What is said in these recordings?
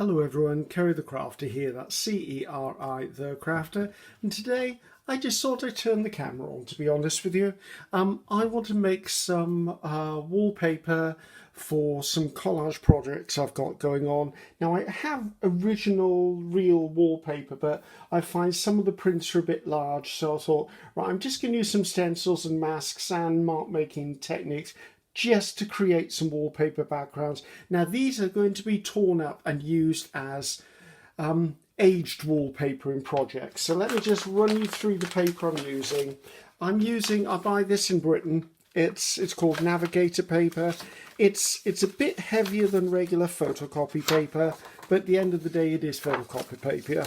Hello everyone, Ceri the Crafter here, that's C-E-R-I the Crafter, and today I just thought I'd turn the camera on, to be honest with you. I want to make some wallpaper for some collage projects I've got going on. Now I have original real wallpaper, but I find some of the prints are a bit large, so I thought, right, I'm just going to use some stencils and masks and mark making techniques just to create some wallpaper backgrounds. Now these are going to be torn up and used as aged wallpaper in projects. So let me just run you through the paper I'm using. I buy this in Britain. It's called Navigator paper. It's a bit heavier than regular photocopy paper, but at the end of the day it is photocopy paper.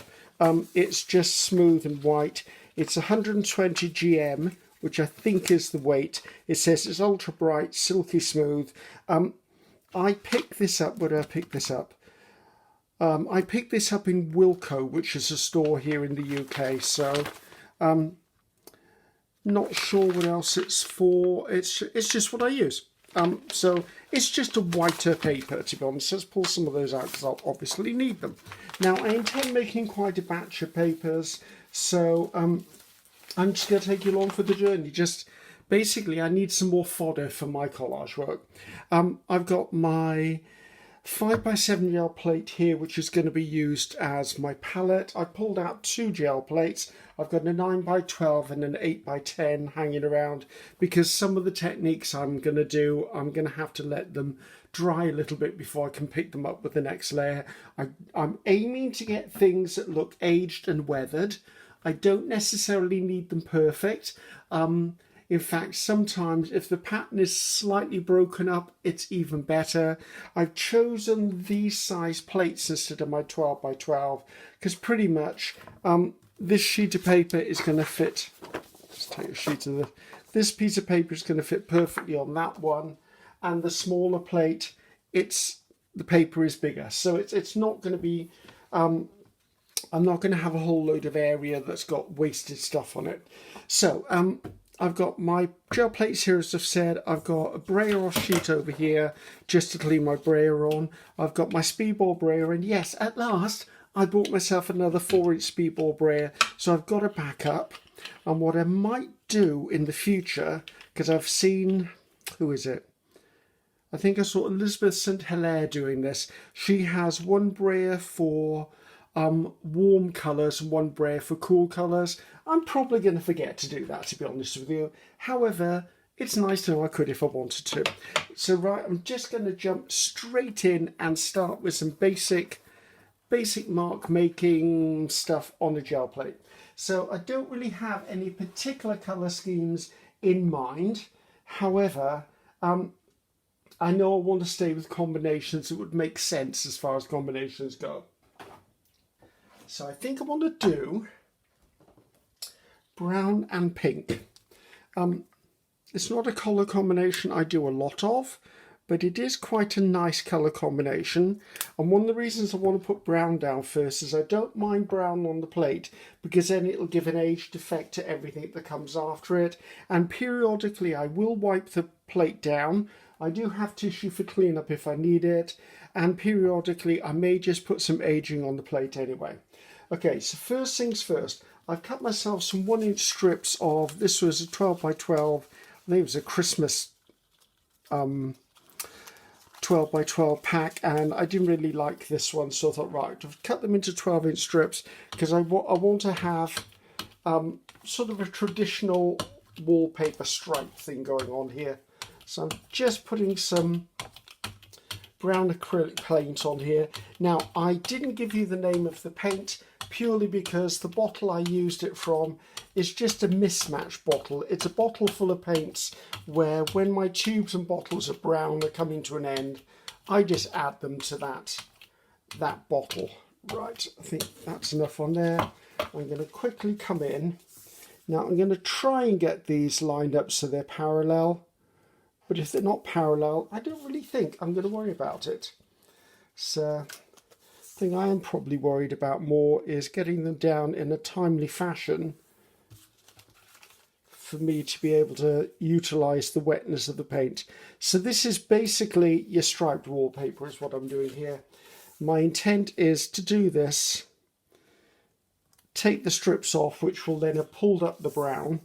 It's just smooth and white. It's 120 GM, which I think is the weight. It says it's ultra bright, silky smooth. I picked this up. Where did I pick this up? I picked this up in Wilko, which is a store here in the UK. So, not sure what else it's for. It's just what I use. So it's just a whiter paper, to be honest. Let's pull some of those out because I'll obviously need them. Now I intend making quite a batch of papers, so I'm just going to take you along for the journey. Just basically, I need some more fodder for my collage work. I've got my 5x7 gel plate here, which is going to be used as my palette. I pulled out two gel plates. I've got a 9x12 and an 8x10 hanging around because some of the techniques I'm going to do, I'm going to have to let them dry a little bit before I can pick them up with the next layer. I'm aiming to get things that look aged and weathered. I don't necessarily need them perfect. In fact, sometimes if the pattern is slightly broken up, it's even better. I've chosen these size plates instead of my 12x12 because pretty much this sheet of paper is going to fit. Let's take a sheet of this piece of paper is going to fit perfectly on that one, and the smaller plate, the paper is bigger, so it's not going to be. I'm not going to have a whole load of area that's got wasted stuff on it. So I've got my gel plates here, as I've said. I've got a brayer off sheet over here just to clean my brayer on. I've got my speedball brayer, and yes, at last I bought myself another 4-inch speedball brayer, so I've got a backup. And what I might do in the future, because I've seen, who is it? I think I saw Elizabeth St. Hilaire doing this. She has one brayer for warm colours and one brayer for cool colours. I'm probably going to forget to do that, to be honest with you. However, it's nice to know I could if I wanted to. So right, I'm just going to jump straight in and start with some basic mark making stuff on a gel plate. So I don't really have any particular colour schemes in mind. However, I know I want to stay with combinations that would make sense as far as combinations go. So I think I want to do brown and pink. It's not a colour combination I do a lot of, but it is quite a nice colour combination. And one of the reasons I want to put brown down first is I don't mind brown on the plate because then it'll give an aged effect to everything that comes after it. And periodically I will wipe the plate down. I do have tissue for cleanup if I need it. And periodically I may just put some aging on the plate anyway. Okay, so first things first, I've cut myself some 1-inch strips of, this was a 12x12, I think it was a Christmas 12x12 pack, and I didn't really like this one, so I thought, right, I've cut them into 12-inch strips because I want to have sort of a traditional wallpaper stripe thing going on here. So I'm just putting some brown acrylic paint on here. Now, I didn't give you the name of the paint purely because the bottle I used it from is just a mismatched bottle. It's a bottle full of paints where when my tubes and bottles are brown are coming to an end, I just add them to that bottle. Right, I think that's enough on there. I'm going to quickly come in. Now I'm going to try and get these lined up so they're parallel. But if they're not parallel, I don't really think I'm going to worry about it. So the thing I am probably worried about more is getting them down in a timely fashion for me to be able to utilise the wetness of the paint. So this is basically your striped wallpaper is what I'm doing here. My intent is to do this, take the strips off, which will then have pulled up the brown,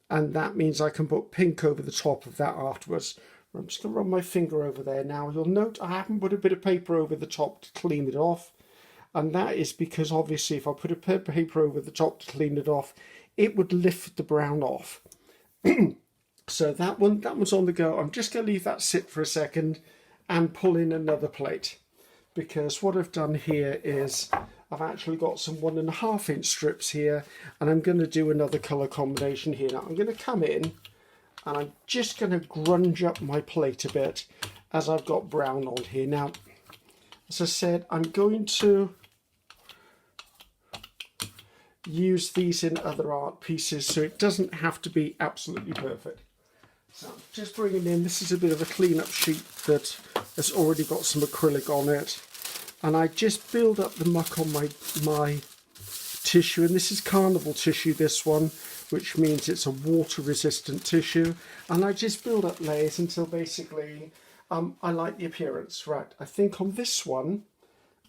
and that means I can put pink over the top of that afterwards. I'm just going to run my finger over there now. You'll note I haven't put a bit of paper over the top to clean it off, and that is because obviously if I put a bit of paper over the top to clean it off, it would lift the brown off. So that one's on the go. I'm just going to leave that sit for a second and pull in another plate, because what I've done here is I've actually got some 1.5 inch strips here, and I'm going to do another colour combination here. Now I'm going to come in and I'm just going to grunge up my plate a bit as I've got brown on here. Now, as I said, I'm going to use these in other art pieces, so it doesn't have to be absolutely perfect. So I'm just bringing in, this is a bit of a clean-up sheet that has already got some acrylic on it, and I just build up the muck on my tissue, and this is carnival tissue, this one, which means it's a water-resistant tissue, and I just build up layers until basically I like the appearance. Right, I think on this one,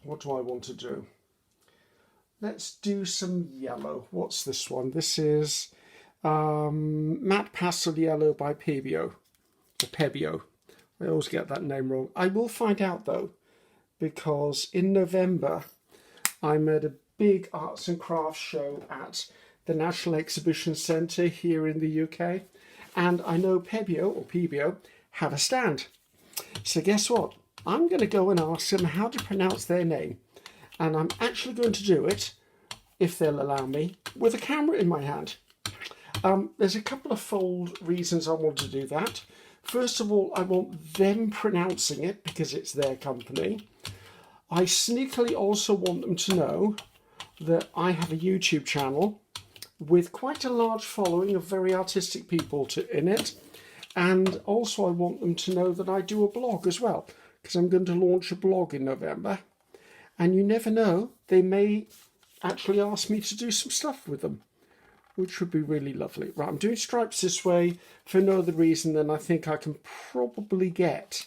what do I want to do? Let's do some yellow. What's this one? This is Matte Pastel Yellow by Pebio. Pebio. I always get that name wrong. I will find out though, because in November I'm at a big arts and crafts show at the National Exhibition Centre here in the UK, and I know Pebio have a stand. So guess what? I'm going to go and ask them how to pronounce their name, and I'm actually going to do it, if they'll allow me, with a camera in my hand. There's a couple of fold reasons I want to do that. First of all, I want them pronouncing it because it's their company. I sneakily also want them to know that I have a YouTube channel with quite a large following of very artistic people in it. And also I want them to know that I do a blog as well, because I'm going to launch a blog in November. And you never know, they may actually ask me to do some stuff with them, which would be really lovely. Right, I'm doing stripes this way for no other reason than I think I can probably get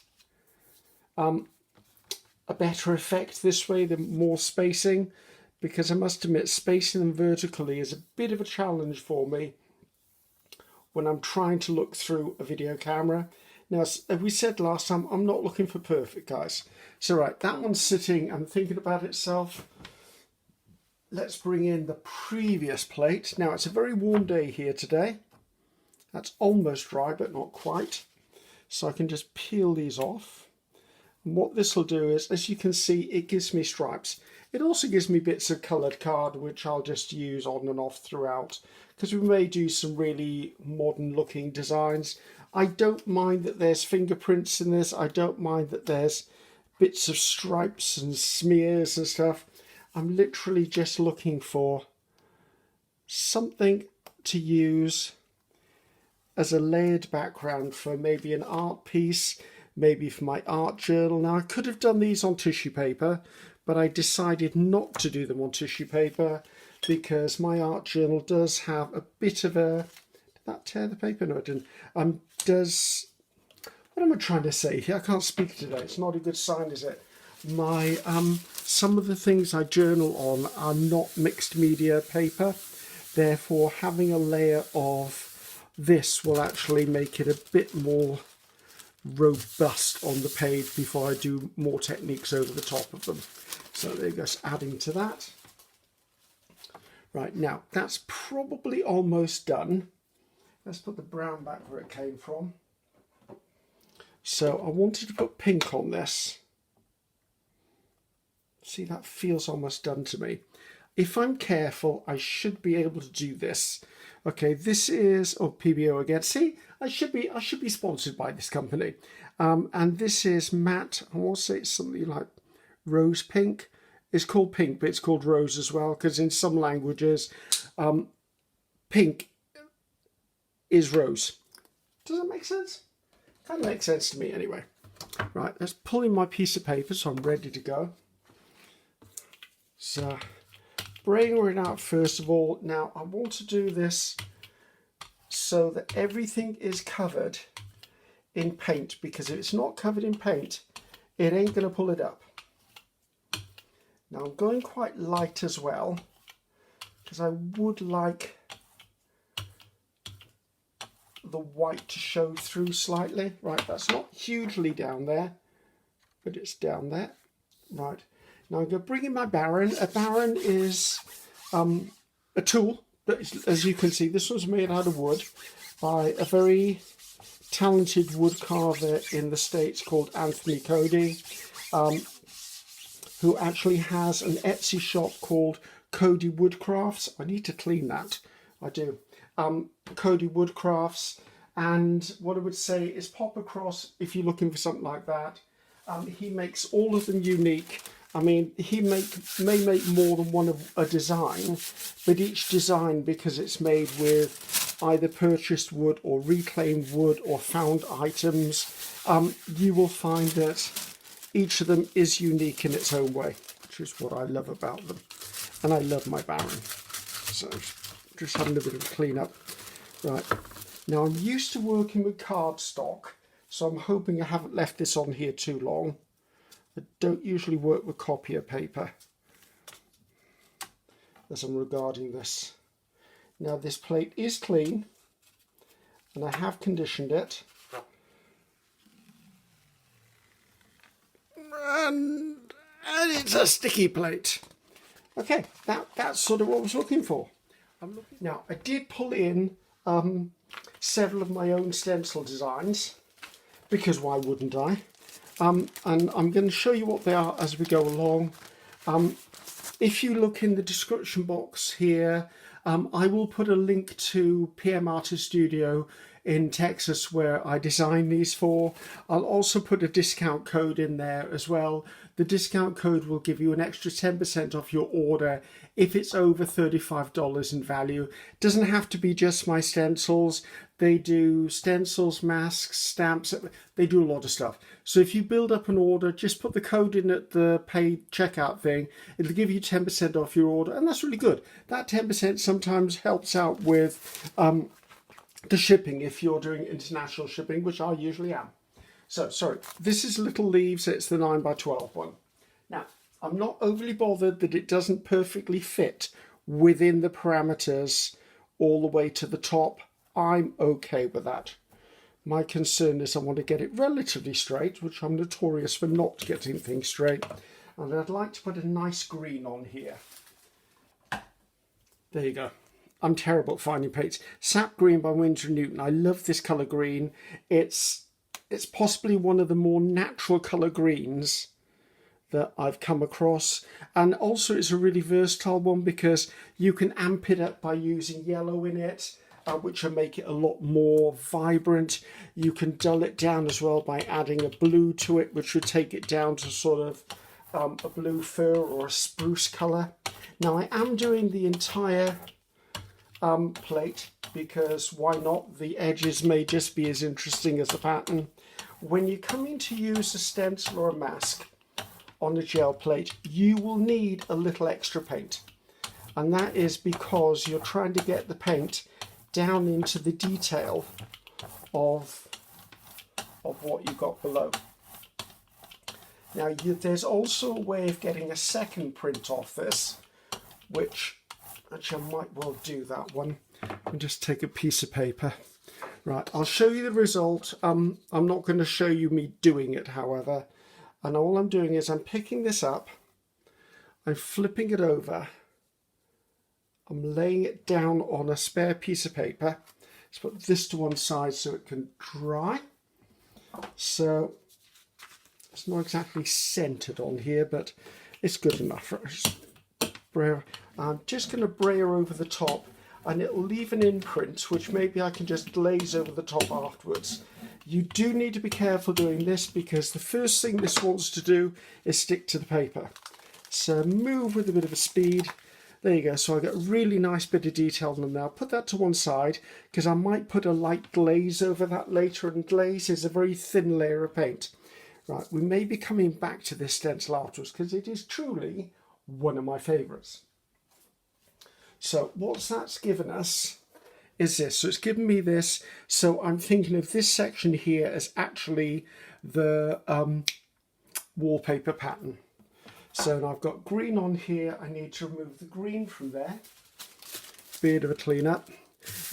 a better effect this way than more spacing, because I must admit spacing them vertically is a bit of a challenge for me when I'm trying to look through a video camera. Now, as we said last time, I'm not looking for perfect, guys. So right, that one's sitting and thinking about itself. Let's bring in the previous plate. Now, it's a very warm day here today. That's almost dry, but not quite. So I can just peel these off. And what this will do is, as you can see, it gives me stripes. It also gives me bits of coloured card, which I'll just use on and off throughout, because we may do some really modern looking designs. I don't mind that there's fingerprints in this. I don't mind that there's bits of stripes and smears and stuff. I'm literally just looking for something to use as a layered background for maybe an art piece, maybe for my art journal. Now, I could have done these on tissue paper, but I decided not to do them on tissue paper because my art journal does have a bit of a... Did that tear the paper? No, it didn't. What am I trying to say here? I can't speak today. It's not a good sign, is it? My some of the things I journal on are not mixed media paper. Therefore, having a layer of this will actually make it a bit more robust on the page before I do more techniques over the top of them. So there you go, adding to that. Right, now that's probably almost done. Let's put the brown back where it came from. So I wanted to put pink on this. See, that feels almost done to me. If I'm careful, I should be able to do this. Okay, this is PBO again. See, I should be sponsored by this company. And this is matte. I want to say it's something like rose pink. It's called pink, but it's called rose as well, because in some languages, pink is rose. Does that make sense? Kind of makes sense to me anyway. Right, let's pull in my piece of paper so I'm ready to go. So, spraying it out first of all. Now, I want to do this so that everything is covered in paint, because if it's not covered in paint, it ain't going to pull it up. Now I'm going quite light as well, because I would like the white to show through slightly. Right, that's not hugely down there, but it's down there. Right, now I'm going to bring in my Baron. A Baron is a tool that is, as you can see, this was made out of wood by a very talented wood carver in the States called Anthony Cody, who actually has an Etsy shop called Cody Woodcrafts. I need to clean that. I do. Cody Woodcrafts, and what I would say is pop across if you're looking for something like that. He makes all of them unique. I mean, he may make more than one of a design, but each design, because it's made with either purchased wood or reclaimed wood or found items, you will find that each of them is unique in its own way, which is what I love about them. And I love my Baron. So just having a bit of a clean up. Right, now I'm used to working with cardstock, so I'm hoping I haven't left this on here too long. I don't usually work with copier paper as I'm regarding this. Now this plate is clean, and I have conditioned it. And it's a sticky plate. Okay, that's sort of what I was looking for. Now, I did pull in several of my own stencil designs, because why wouldn't I? And I'm going to show you what they are as we go along. If you look in the description box here, I will put a link to PM Artist Studio in Texas where I designed these for. I'll also put a discount code in there as well. The discount code will give you an extra 10% off your order if it's over $35 in value. It doesn't have to be just my stencils. They do stencils, masks, stamps. They do a lot of stuff. So if you build up an order, just put the code in at the paid checkout thing. It'll give you 10% off your order, and that's really good. That 10% sometimes helps out with the shipping if you're doing international shipping, which I usually am. So, sorry, this is Little Leaves. It's the 9x12 one. Now, I'm not overly bothered that it doesn't perfectly fit within the parameters all the way to the top. I'm okay with that. My concern is I want to get it relatively straight, which I'm notorious for not getting things straight. And I'd like to put a nice green on here. There you go. I'm terrible at finding paints. Sap Green by Winsor & Newton. I love this colour green. It's possibly one of the more natural colour greens that I've come across. And also it's a really versatile one because you can amp it up by using yellow in it, which will make it a lot more vibrant. You can dull it down as well by adding a blue to it, which would take it down to sort of a blue fir or a spruce colour. Now I am doing the entire plate because why not? The edges may just be as interesting as the pattern. When you're coming to use a stencil or a mask on a gel plate, you will need a little extra paint, and that is because you're trying to get the paint down into the detail of what you've got below. Now there's also a way of getting a second print off this, which actually I might well do that one and just take a piece of paper. Right, I'll show you the result. I'm not going to show you me doing it, however, and all I'm doing is I'm picking this up, I'm flipping it over, I'm laying it down on a spare piece of paper. Let's put this to one side so it can dry. So it's not exactly centered on here, but it's good enough. I'm just going to brayer over the top, and it'll leave an imprint which maybe I can just glaze over the top afterwards. You do need to be careful doing this because the first thing this wants to do is stick to the paper. So move with a bit of a speed. There you go. So I got a really nice bit of detail on them now. Put that to one side because I might put a light glaze over that later, and glaze is a very thin layer of paint. Right, we may be coming back to this stencil afterwards because it is truly one of my favourites. So what that's given us is this. So it's given me this. So I'm thinking of this section here as actually the wallpaper pattern. So now I've got green on here. I need to remove the green from there. Bit of a clean up.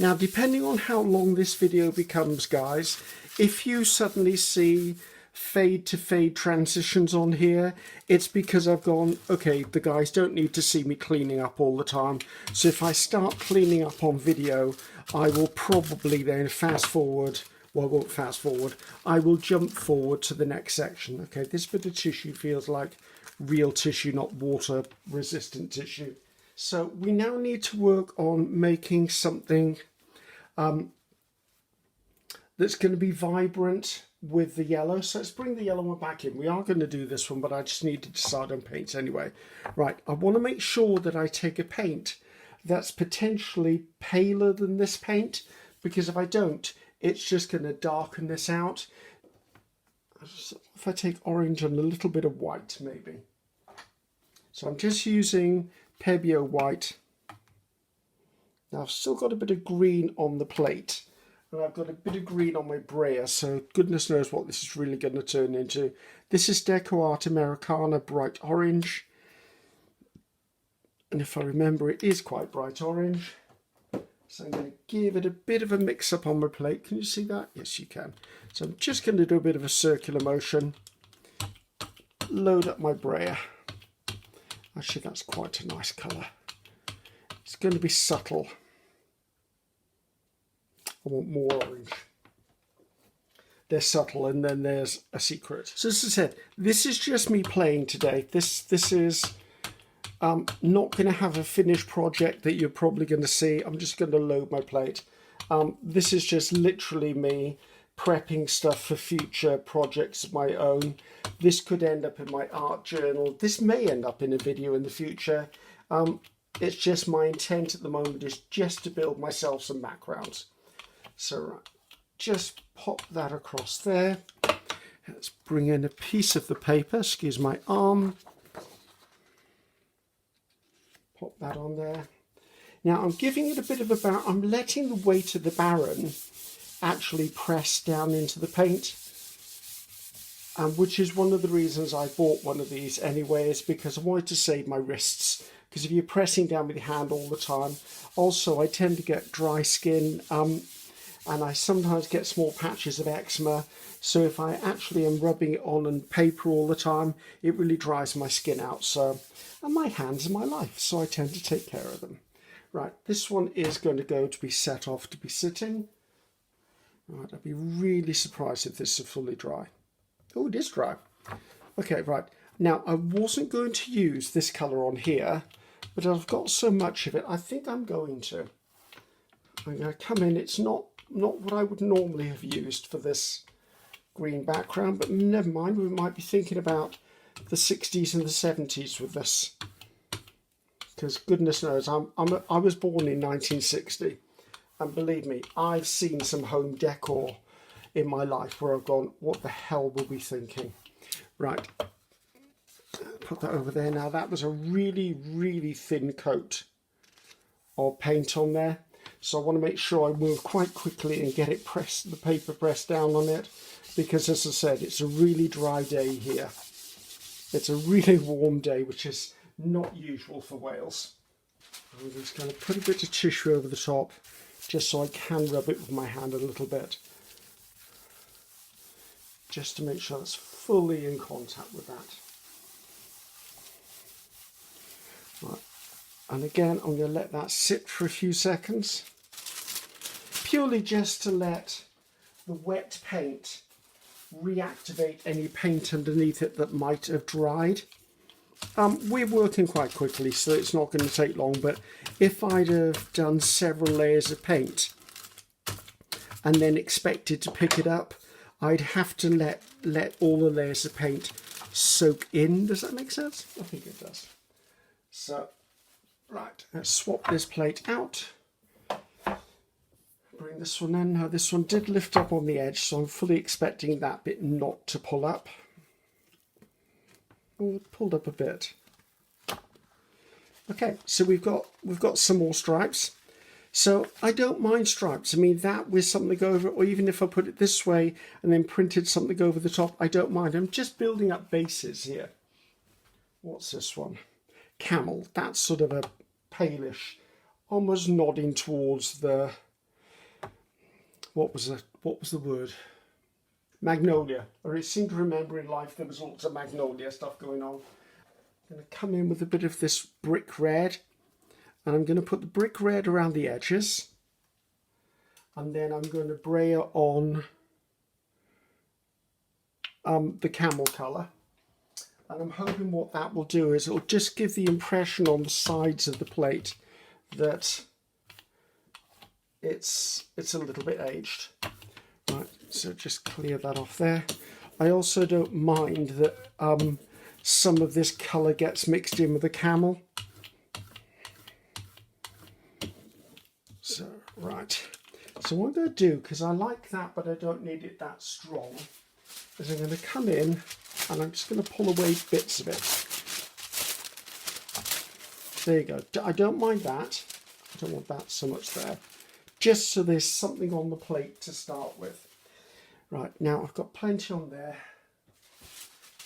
Now, depending on how long this video becomes, guys, if you suddenly see fade to fade transitions on here, it's because I've gone, okay, the guys don't need to see me cleaning up all the time. So if I start cleaning up on video, I will probably then fast forward. Well, I won't fast forward. I will jump forward to the next section. Okay, this bit of tissue feels like real tissue, not water resistant tissue. So we now need to work on making something that's going to be vibrant with the yellow. So let's bring the yellow one back in. We are going to do this one, but I just need to decide on paints anyway. Right, I want to make sure that I take a paint that's potentially paler than this paint, because if I don't, it's just going to darken this out. If I take orange and a little bit of white, maybe. So I'm just using Pebeo white. Now I've still got a bit of green on the plate, and I've got a bit of green on my brayer, so goodness knows what this is really going to turn into. This is Deco Art Americana Bright Orange, and if I remember, it is quite bright orange. So I'm going to give it a bit of a mix up on my plate. Can you see that? Yes, you can. So I'm just going to do a bit of a circular motion, load up my brayer. Actually, that's quite a nice colour. It's going to be subtle. I want more orange. They're subtle, and then there's a secret. So as I said, this is just me playing today. This is not going to have a finished project that you're probably going to see. I'm just going to load my plate. This is just literally me prepping stuff for future projects of my own. This could end up in my art journal. This may end up in a video in the future. It's just my intent at the moment is just to build myself some backgrounds. So right, just pop that across there. Let's bring in a piece of the paper, excuse my arm. Pop that on there. Now I'm giving it a bit of a bounce. I'm letting the weight of the Baron actually press down into the paint, which is one of the reasons I bought one of these anyway, is because I wanted to save my wrists, because if you're pressing down with your hand all the time, also I tend to get dry skin, and I sometimes get small patches of eczema, so if I actually am rubbing it on paper all the time, it really dries my skin out. So, and my hands are my life, so I tend to take care of them. Right, this one is going to go to be set off to be sitting. Right, I'd be really surprised if this is fully dry. Oh, it is dry. Okay, right. Now, I wasn't going to use this colour on here, but I've got so much of it, I think I'm going to. I'm going to come in. It's not what I would normally have used for this green background, but never mind. We might be thinking about the 60s and the 70s with this. Because goodness knows, I was born in 1960. And believe me, I've seen some home decor in my life where I've gone, what the hell were we thinking? Right, put that over there. Now that was a really, really thin coat of paint on there. So I want to make sure I move quite quickly and get it pressed, the paper pressed down on it. Because as I said, it's a really dry day here. It's a really warm day, which is not usual for Wales. I'm just going to put a bit of tissue over the top, just so I can rub it with my hand a little bit, just to make sure it's fully in contact with that. Right. And again, I'm going to let that sit for a few seconds, purely just to let the wet paint reactivate any paint underneath it that might have dried. We're working quite quickly, so it's not going to take long, but if I'd have done several layers of paint and then expected to pick it up, I'd have to let all the layers of paint soak in. Does that make sense? I think it does. So, right, let's swap this plate out. Bring this one in. Now this one did lift up on the edge, so I'm fully expecting that bit not to pull up. Oh, it pulled up a bit. Okay, so we've got some more stripes. So I don't mind stripes. I mean, that with something over it, or even if I put it this way and then printed something over the top, I don't mind. I'm just building up bases here. what's this one? Camel. That's sort of a palish, almost nodding towards the, what was the word? Magnolia. Or I seem to remember in life there was lots of magnolia stuff going on. I'm going to come in with a bit of this brick red, and I'm going to put the brick red around the edges, and then I'm going to brayer on the camel colour. And I'm hoping what that will do is it'll just give the impression on the sides of the plate that it's a little bit aged. Right, so just clear that off there. I also don't mind that some of this colour gets mixed in with the camel. So, right. So what I'm going to do, because I like that but I don't need it that strong, is I'm going to come in and I'm just going to pull away bits of it. There you go. I don't mind that. I don't want that so much there. Just so there's something on the plate to start with. Right, now I've got plenty on there.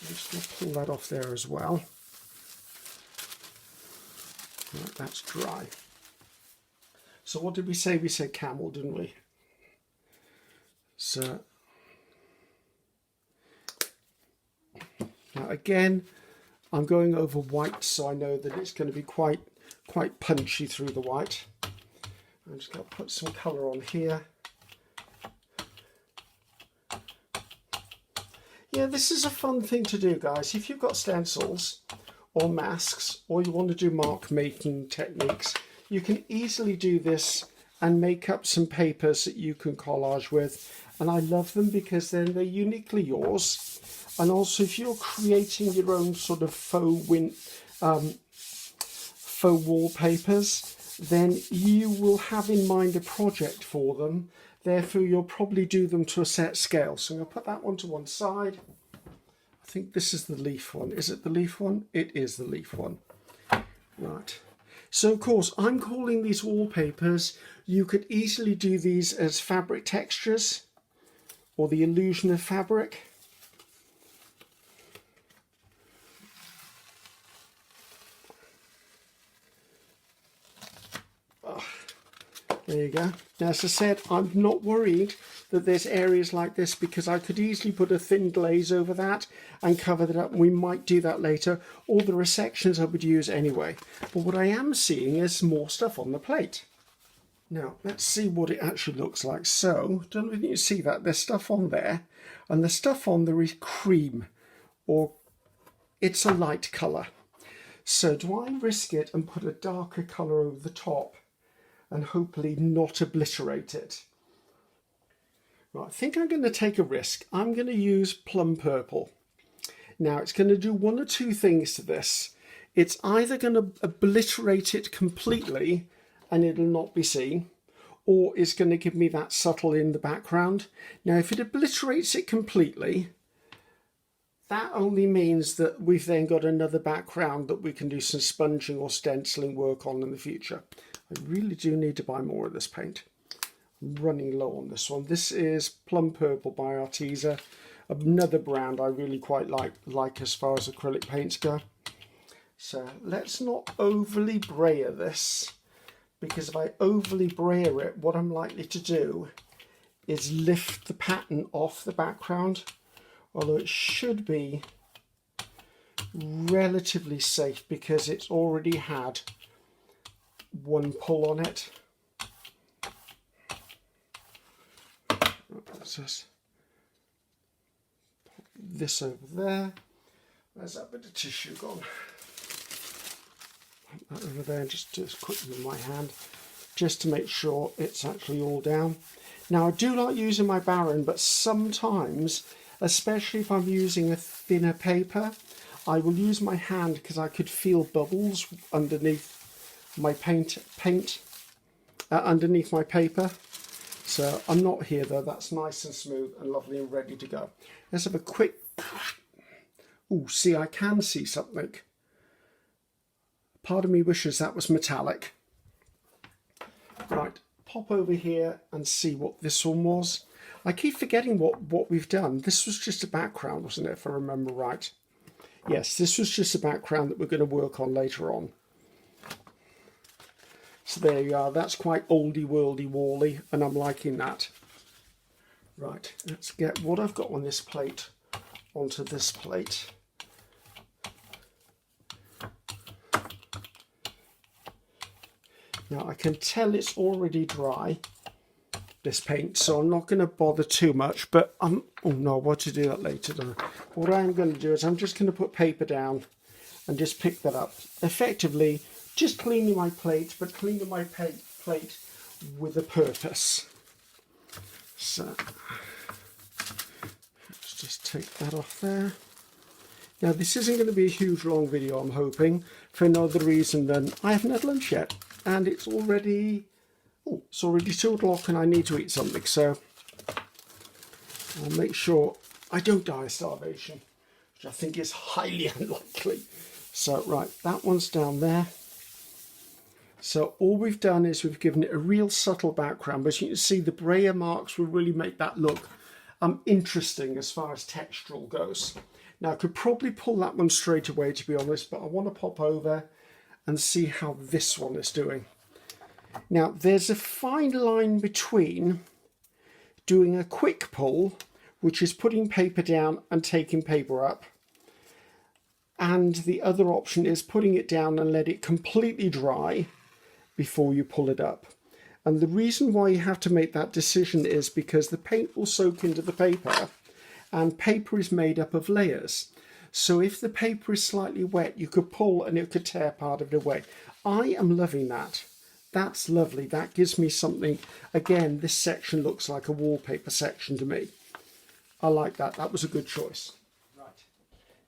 I'm just going to pull that off there as well. Right, that's dry. So what did we say? We said camel, didn't we? So now again, I'm going over white, so I know that it's going to be quite punchy through the white. I'm just going to put some colour on here. Yeah, this is a fun thing to do, guys. If you've got stencils or masks, or you want to do mark making techniques, you can easily do this and make up some papers that you can collage with. And I love them because then they're uniquely yours. And also, if you're creating your own sort of faux wallpapers, then you will have in mind a project for them. Therefore, you'll probably do them to a set scale. So I'm going to put that one to one side. I think this is the leaf one. Is it the leaf one? It is the leaf one. Right. So, of course, I'm calling these wallpapers. You could easily do these as fabric textures or the illusion of fabric. There you go. Now, as I said, I'm not worried that there's areas like this because I could easily put a thin glaze over that and cover that up. We might do that later. Or there are sections I would use anyway. But what I am seeing is more stuff on the plate. Now, let's see what it actually looks like. So, don't know if you can see that. There's stuff on there. And the stuff on there is cream. Or it's a light colour. So, do I risk it and put a darker colour over the top? And hopefully not obliterate it. Right, I think I'm going to take a risk. I'm going to use plum purple. Now it's going to do one or two things to this. It's either going to obliterate it completely and it'll not be seen, or it's going to give me that subtle in the background. Now if it obliterates it completely, that only means that we've then got another background that we can do some sponging or stenciling work on in the future. I really do need to buy more of this paint. I'm running low on this one. This is Plum Purple by Arteza, another brand I really quite like as far as acrylic paints go. So let's not overly brayer this, because if I overly brayer it, what I'm likely to do is lift the pattern off the background, although it should be relatively safe because it's already had one pull on it. Let's just pop this over there. Where's that bit of tissue gone? Put that over there, just quickly with my hand, just to make sure it's actually all down. Now I do like using my Baron, but sometimes, especially if I'm using a thinner paper, I will use my hand because I could feel bubbles underneath my paint underneath my paper. So I'm not here though. That's nice and smooth and lovely and ready to go. Let's have a quick. Oh, see, I can see something. Part of me wishes that was metallic. Right, pop over here and see what this one was. I keep forgetting what we've done. This was just a background, wasn't it, if I remember right? Yes, this was just a background that we're going to work on later on. So there you are, that's quite oldie worldy wally, and I'm liking that. Right, let's get what I've got on this plate onto this plate. Now I can tell it's already dry, this paint, so I'm not going to bother too much, but oh no, what to do that later though. What I'm going to do is I'm just going to put paper down and just pick that up. Effectively, just cleaning my plate, but cleaning my plate with a purpose. So, let's just take that off there. Now this isn't going to be a huge long video, I'm hoping, for no other reason than I haven't had lunch yet, and it's already 2 o'clock and I need to eat something, so I'll make sure I don't die of starvation, which I think is highly unlikely. So right, that one's down there. So all we've done is we've given it a real subtle background, but you can see the brayer marks will really make that look interesting as far as textural goes. Now I could probably pull that one straight away, to be honest, but I want to pop over and see how this one is doing. Now there's a fine line between doing a quick pull, which is putting paper down and taking paper up, and the other option is putting it down and let it completely dry before you pull it up. And the reason why you have to make that decision is because the paint will soak into the paper, and paper is made up of layers. So if the paper is slightly wet, you could pull and it could tear part of it away. I am loving that. That's lovely. That gives me something. Again, this section looks like a wallpaper section to me. I like that. That was a good choice. Right.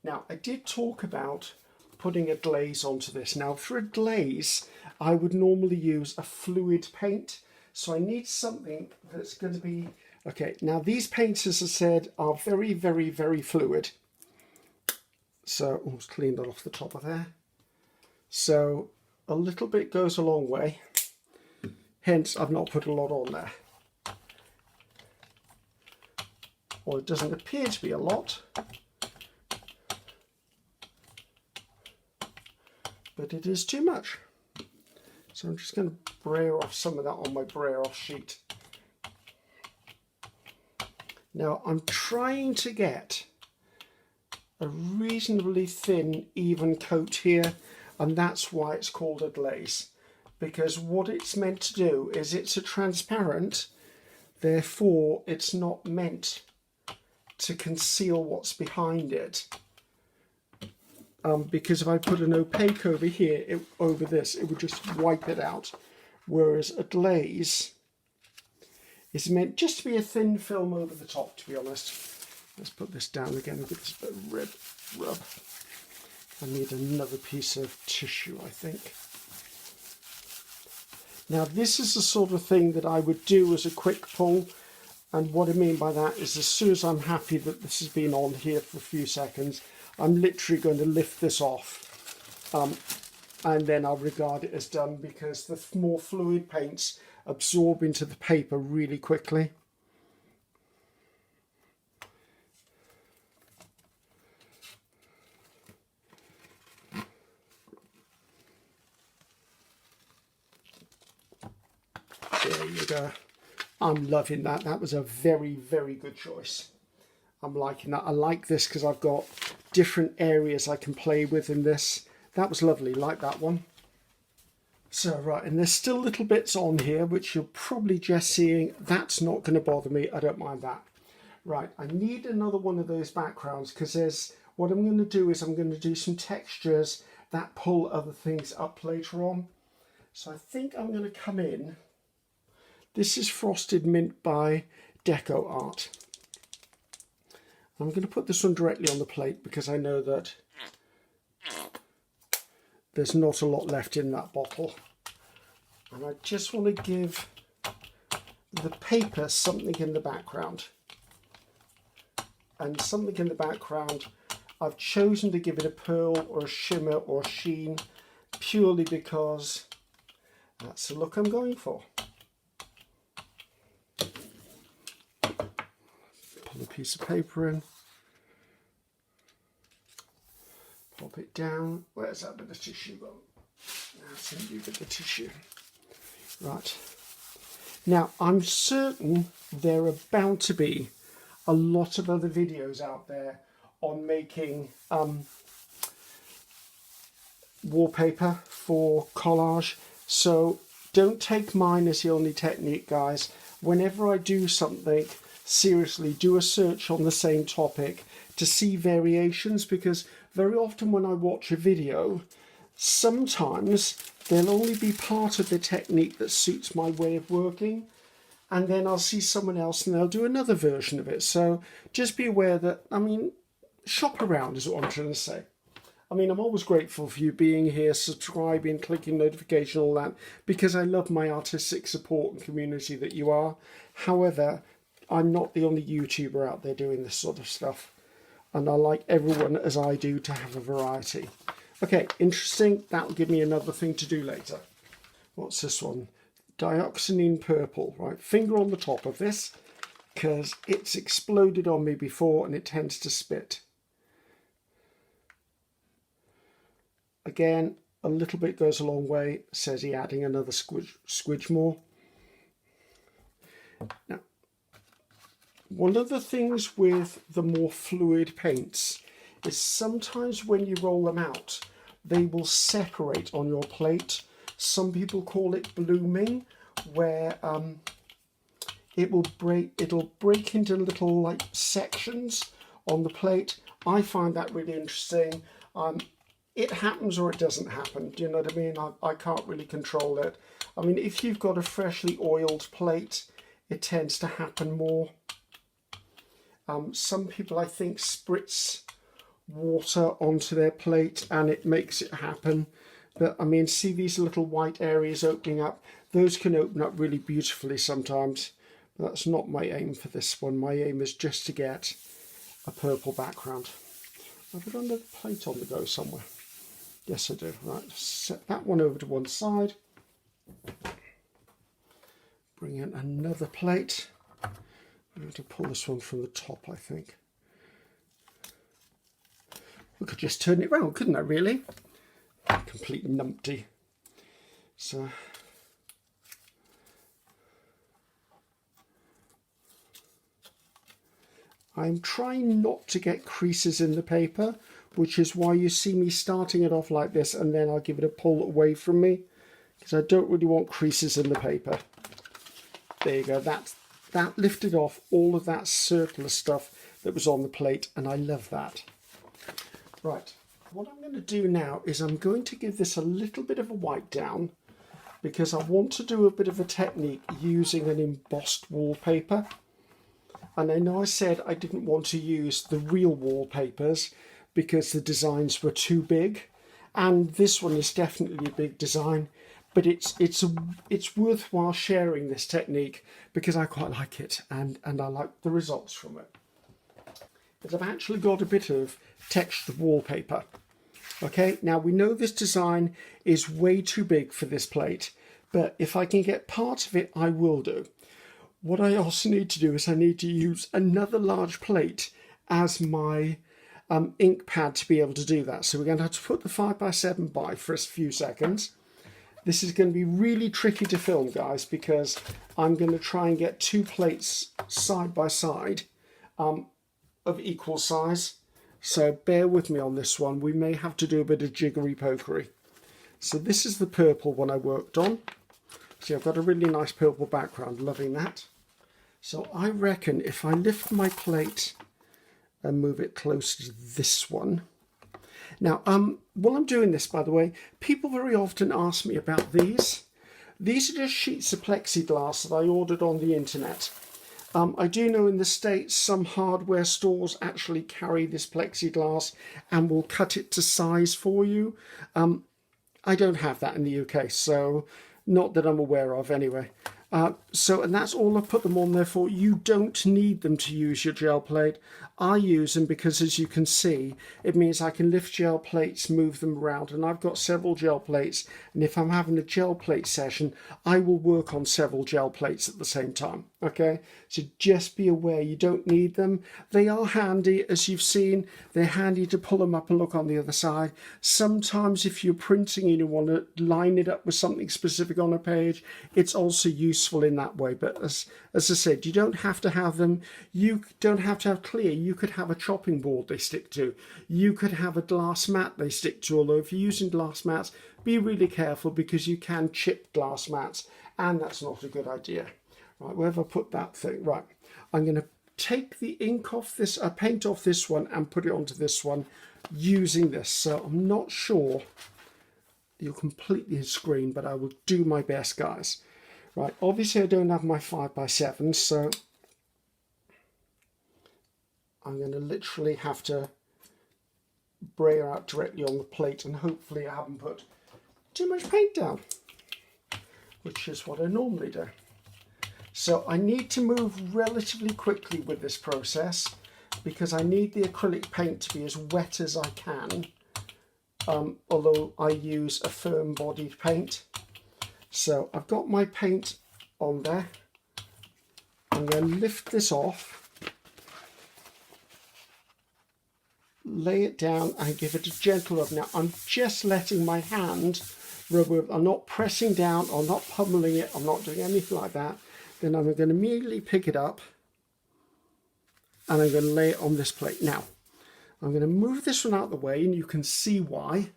Now, I did talk about putting a glaze onto this. Now, for a glaze, I would normally use a fluid paint. So I need something that's going to be... Okay, now these paints, as I said, are very, very, very fluid. So, let's clean that off the top of there. So, a little bit goes a long way. Hence, I've not put a lot on there. Or it doesn't appear to be a lot. But it is too much. So I'm just going to brayer off some of that on my brayer off sheet. Now I'm trying to get a reasonably thin, even coat here, and that's why it's called a glaze. Because what it's meant to do is it's a transparent, therefore it's not meant to conceal what's behind it. Because if I put an opaque over here, over this, it would just wipe it out. Whereas a glaze is meant just to be a thin film over the top, to be honest. Let's put this down again and give this a bit of rub. I need another piece of tissue, I think. Now this is the sort of thing that I would do as a quick pull, and what I mean by that is as soon as I'm happy that this has been on here for a few seconds, I'm literally going to lift this off, and then I'll regard it as done, because the more fluid paints absorb into the paper really quickly. There you go. I'm loving that. That was a very, very good choice. I'm liking that. I like this because I've got different areas I can play with in this. That was lovely. Like that one. So, right, and there's still little bits on here which you're probably just seeing. That's not going to bother me. I don't mind that. Right, I need another one of those backgrounds, because what I'm going to do is I'm going to do some textures that pull other things up later on. So I think I'm going to come in. This is Frosted Mint by Deco Art. I'm going to put this one directly on the plate because I know that there's not a lot left in that bottle. And I just want to give the paper something in the background. And something in the background, I've chosen to give it a pearl or a shimmer or a sheen purely because that's the look I'm going for. Pull a piece of paper in. pop it down. Where's that bit of tissue gone? That's a new bit of tissue. Right. Now, I'm certain there are about to be a lot of other videos out there on making wallpaper for collage. So don't take mine as the only technique, guys. Whenever I do something, seriously, do a search on the same topic to see variations, because very often when I watch a video, sometimes there'll only be part of the technique that suits my way of working, and then I'll see someone else and they'll do another version of it. So just be aware that, I mean, shop around is what I'm trying to say. I mean, I'm always grateful for you being here, subscribing, clicking notification, all that, because I love my artistic support and community that you are. However, I'm not the only YouTuber out there doing this sort of stuff, and I like everyone, as I do, to have a variety. Okay, interesting. That'll give me another thing to do later. What's this one? Dioxazine purple. Right, finger on the top of this, because it's exploded on me before and it tends to spit. Again, a little bit goes a long way. Ceri adding another squidge more. Now, one of the things with the more fluid paints is sometimes when you roll them out, they will separate on your plate. Some people call it blooming, where it'll break into little like sections on the plate. I find that really interesting. It happens or it doesn't happen. Do you know what I mean? I can't really control it. I mean, if you've got a freshly oiled plate, it tends to happen more. Some people, I think, spritz water onto their plate and it makes it happen. But I mean, see these little white areas opening up? Those can open up really beautifully sometimes. But that's not my aim for this one. My aim is just to get a purple background. Have I got another plate on the go somewhere? Yes, I do. Right, set that one over to one side. Bring in another plate. I'm going to pull this one from the top, I think. We could just turn it round, couldn't I, really? Complete numpty. So, I'm trying not to get creases in the paper, which is why you see me starting it off like this, and then I'll give it a pull away from me, because I don't really want creases in the paper. There you go. That lifted off all of that surplus stuff that was on the plate, and I love that. Right, what I'm going to do now is I'm going to give this a little bit of a wipe down, because I want to do a bit of a technique using an embossed wallpaper. And I know I said I didn't want to use the real wallpapers because the designs were too big, and this one is definitely a big design, but it's worthwhile sharing this technique because I quite like it, and I like the results from it. But I've actually got a bit of textured wallpaper. Okay, now we know this design is way too big for this plate, but if I can get part of it, I will do. What I also need to do is I need to use another large plate as my ink pad to be able to do that. So we're going to have to put the 5x7 by for a few seconds. This is going to be really tricky to film, guys, because I'm going to try and get two plates side by side of equal size. So bear with me on this one. We may have to do a bit of jiggery pokery. So this is the purple one I worked on. See, I've got a really nice purple background, loving that. So I reckon if I lift my plate and move it closer to this one. Now, while I'm doing this, by the way, people very often ask me about these. These are just sheets of plexiglass that I ordered on the internet. I do know in the States some hardware stores actually carry this plexiglass and will cut it to size for you. I don't have that in the UK, so not that I'm aware of anyway. And that's all I put them on there for. You don't need them to use your gel plate. I use them because, as you can see, it means I can lift gel plates, move them around, and I've got several gel plates, and if I'm having a gel plate session, I will work on several gel plates at the same time, okay? So just be aware you don't need them. They are handy, as you've seen. They're handy to pull them up and look on the other side. Sometimes if you're printing and you want to line it up with something specific on a page, it's also useful in that way. But as I said, you don't have to have them. You don't have to have clear. You could have a chopping board they stick to. You could have a glass mat they stick to, although if you're using glass mats, be really careful because you can chip glass mats, and that's not a good idea. Right, where have I put that thing? Right, I'm going to take the ink off this, paint off this one and put it onto this one using this. So I'm not sure you'll completely screen, but I will do my best, guys. Right, obviously I don't have my 5x7, so I'm going to literally have to brayer out directly on the plate, and hopefully I haven't put too much paint down, which is what I normally do. So I need to move relatively quickly with this process because I need the acrylic paint to be as wet as I can, although I use a firm bodied paint. So I've got my paint on there. I'm going to lift this off, lay it down and give it a gentle rub. Now I'm just letting my hand rub with, I'm not pressing down, I'm not pummeling it, I'm not doing anything like that. Then I'm going to immediately pick it up and I'm going to lay it on this plate. Now, I'm going to move this one out of the way, and you can see why,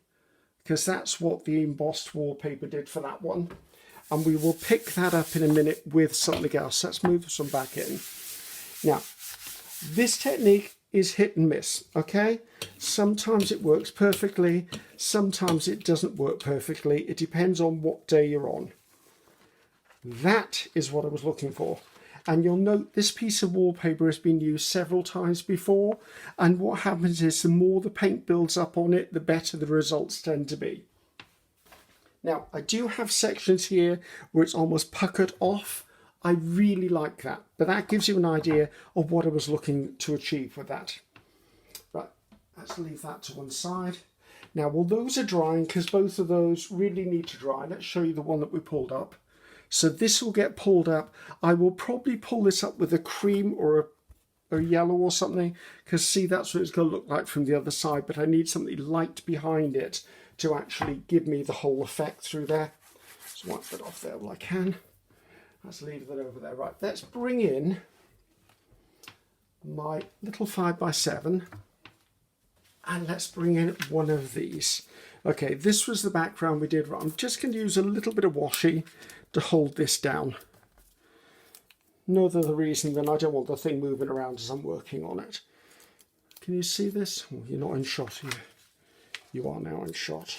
because that's what the embossed wallpaper did for that one. And we will pick that up in a minute with something else. Let's move this one back in. Now, this technique is hit and miss, okay? Sometimes it works perfectly, sometimes it doesn't work perfectly. It depends on what day you're on. That is what I was looking for. And you'll note this piece of wallpaper has been used several times before, and what happens is the more the paint builds up on it, the better the results tend to be. Now, I do have sections here where it's almost puckered off. I really like that, but that gives you an idea of what I was looking to achieve with that. Right, let's leave that to one side. Now, while those are drying, because both of those really need to dry, let's show you the one that we pulled up. So this will get pulled up. I will probably pull this up with a cream or a yellow or something, because see, that's what it's going to look like from the other side, but I need something light behind it to actually give me the whole effect through there. So wipe that off there while I can. Let's leave that over there. Right, let's bring in my little 5x7 and let's bring in one of these. Okay, this was the background we did. I'm just going to use a little bit of washi to hold this down. No other reason than I don't want the thing moving around as I'm working on it. Can you see this? Oh, you're not in shot here. You are now in shot.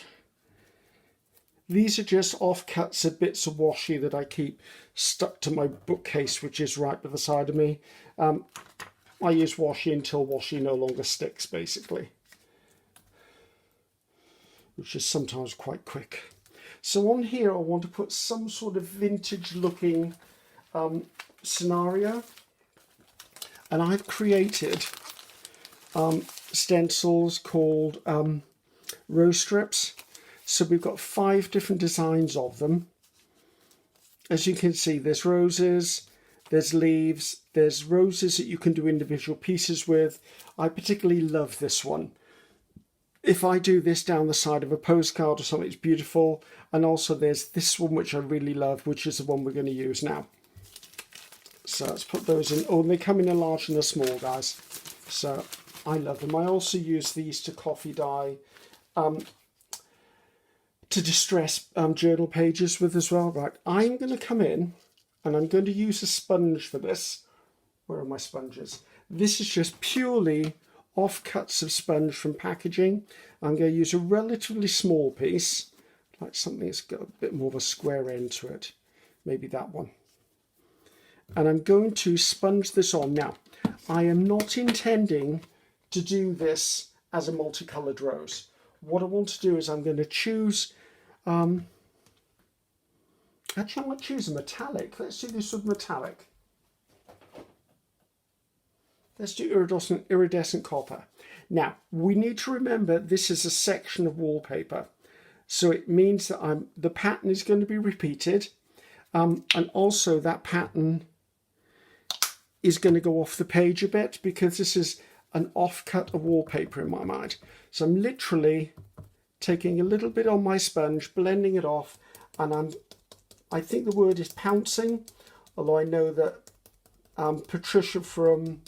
These are just offcuts of bits of washi that I keep stuck to my bookcase, which is right by the side of me. I use washi until washi no longer sticks, basically, which is sometimes quite quick. So on here I want to put some sort of vintage looking scenario, and I've created stencils called rose strips. So we've got 5 different designs of them. As you can see, there's roses, there's leaves, there's roses that you can do individual pieces with. I particularly love this one. If I do this down the side of a postcard or something, it's beautiful. And also there's this one, which I really love, which is the one we're going to use now. So let's put those in. Oh, and they come in a large and a small, guys. So I love them. I also use these to coffee dye, to distress journal pages with as well. Right, I'm going to come in and I'm going to use a sponge for this. Where are my sponges? This is just purely offcuts of sponge from packaging. I'm going to use a relatively small piece, like something that's got a bit more of a square end to it. Maybe that one. And I'm going to sponge this on. Now, I am not intending to do this as a multicolored rose. What I want to do is I'm going to choose, actually I might choose a metallic. Let's do this with metallic. Let's do iridescent copper. Now, we need to remember this is a section of wallpaper. So it means that the pattern is going to be repeated. And also that pattern is going to go off the page a bit because this is an offcut of wallpaper in my mind. So I'm literally taking a little bit on my sponge, blending it off, and I think the word is pouncing, although I know that Patricia from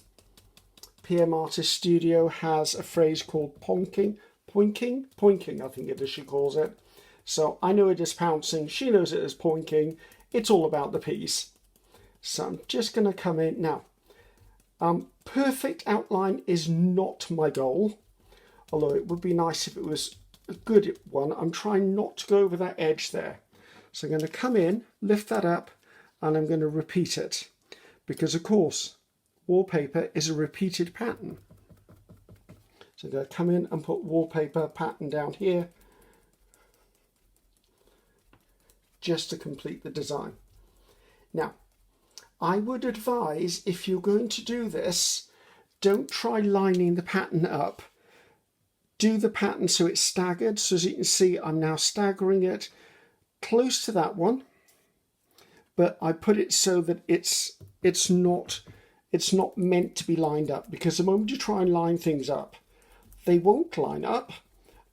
PM Artist Studio has a phrase called poinking, I think it is she calls it. So I know it is pouncing, she knows it is pointing, it's all about the piece. So I'm just going to come in now. Perfect outline is not my goal, although it would be nice if it was a good one. I'm trying not to go over that edge there. So I'm going to come in, lift that up, and I'm going to repeat it. Because of course, wallpaper is a repeated pattern. So I'm going to come in and put wallpaper pattern down here, just to complete the design. Now, I would advise, if you're going to do this, don't try lining the pattern up. Do the pattern so it's staggered. So as you can see, I'm now staggering it close to that one, but I put it so that it's not meant to be lined up, because the moment you try and line things up, they won't line up,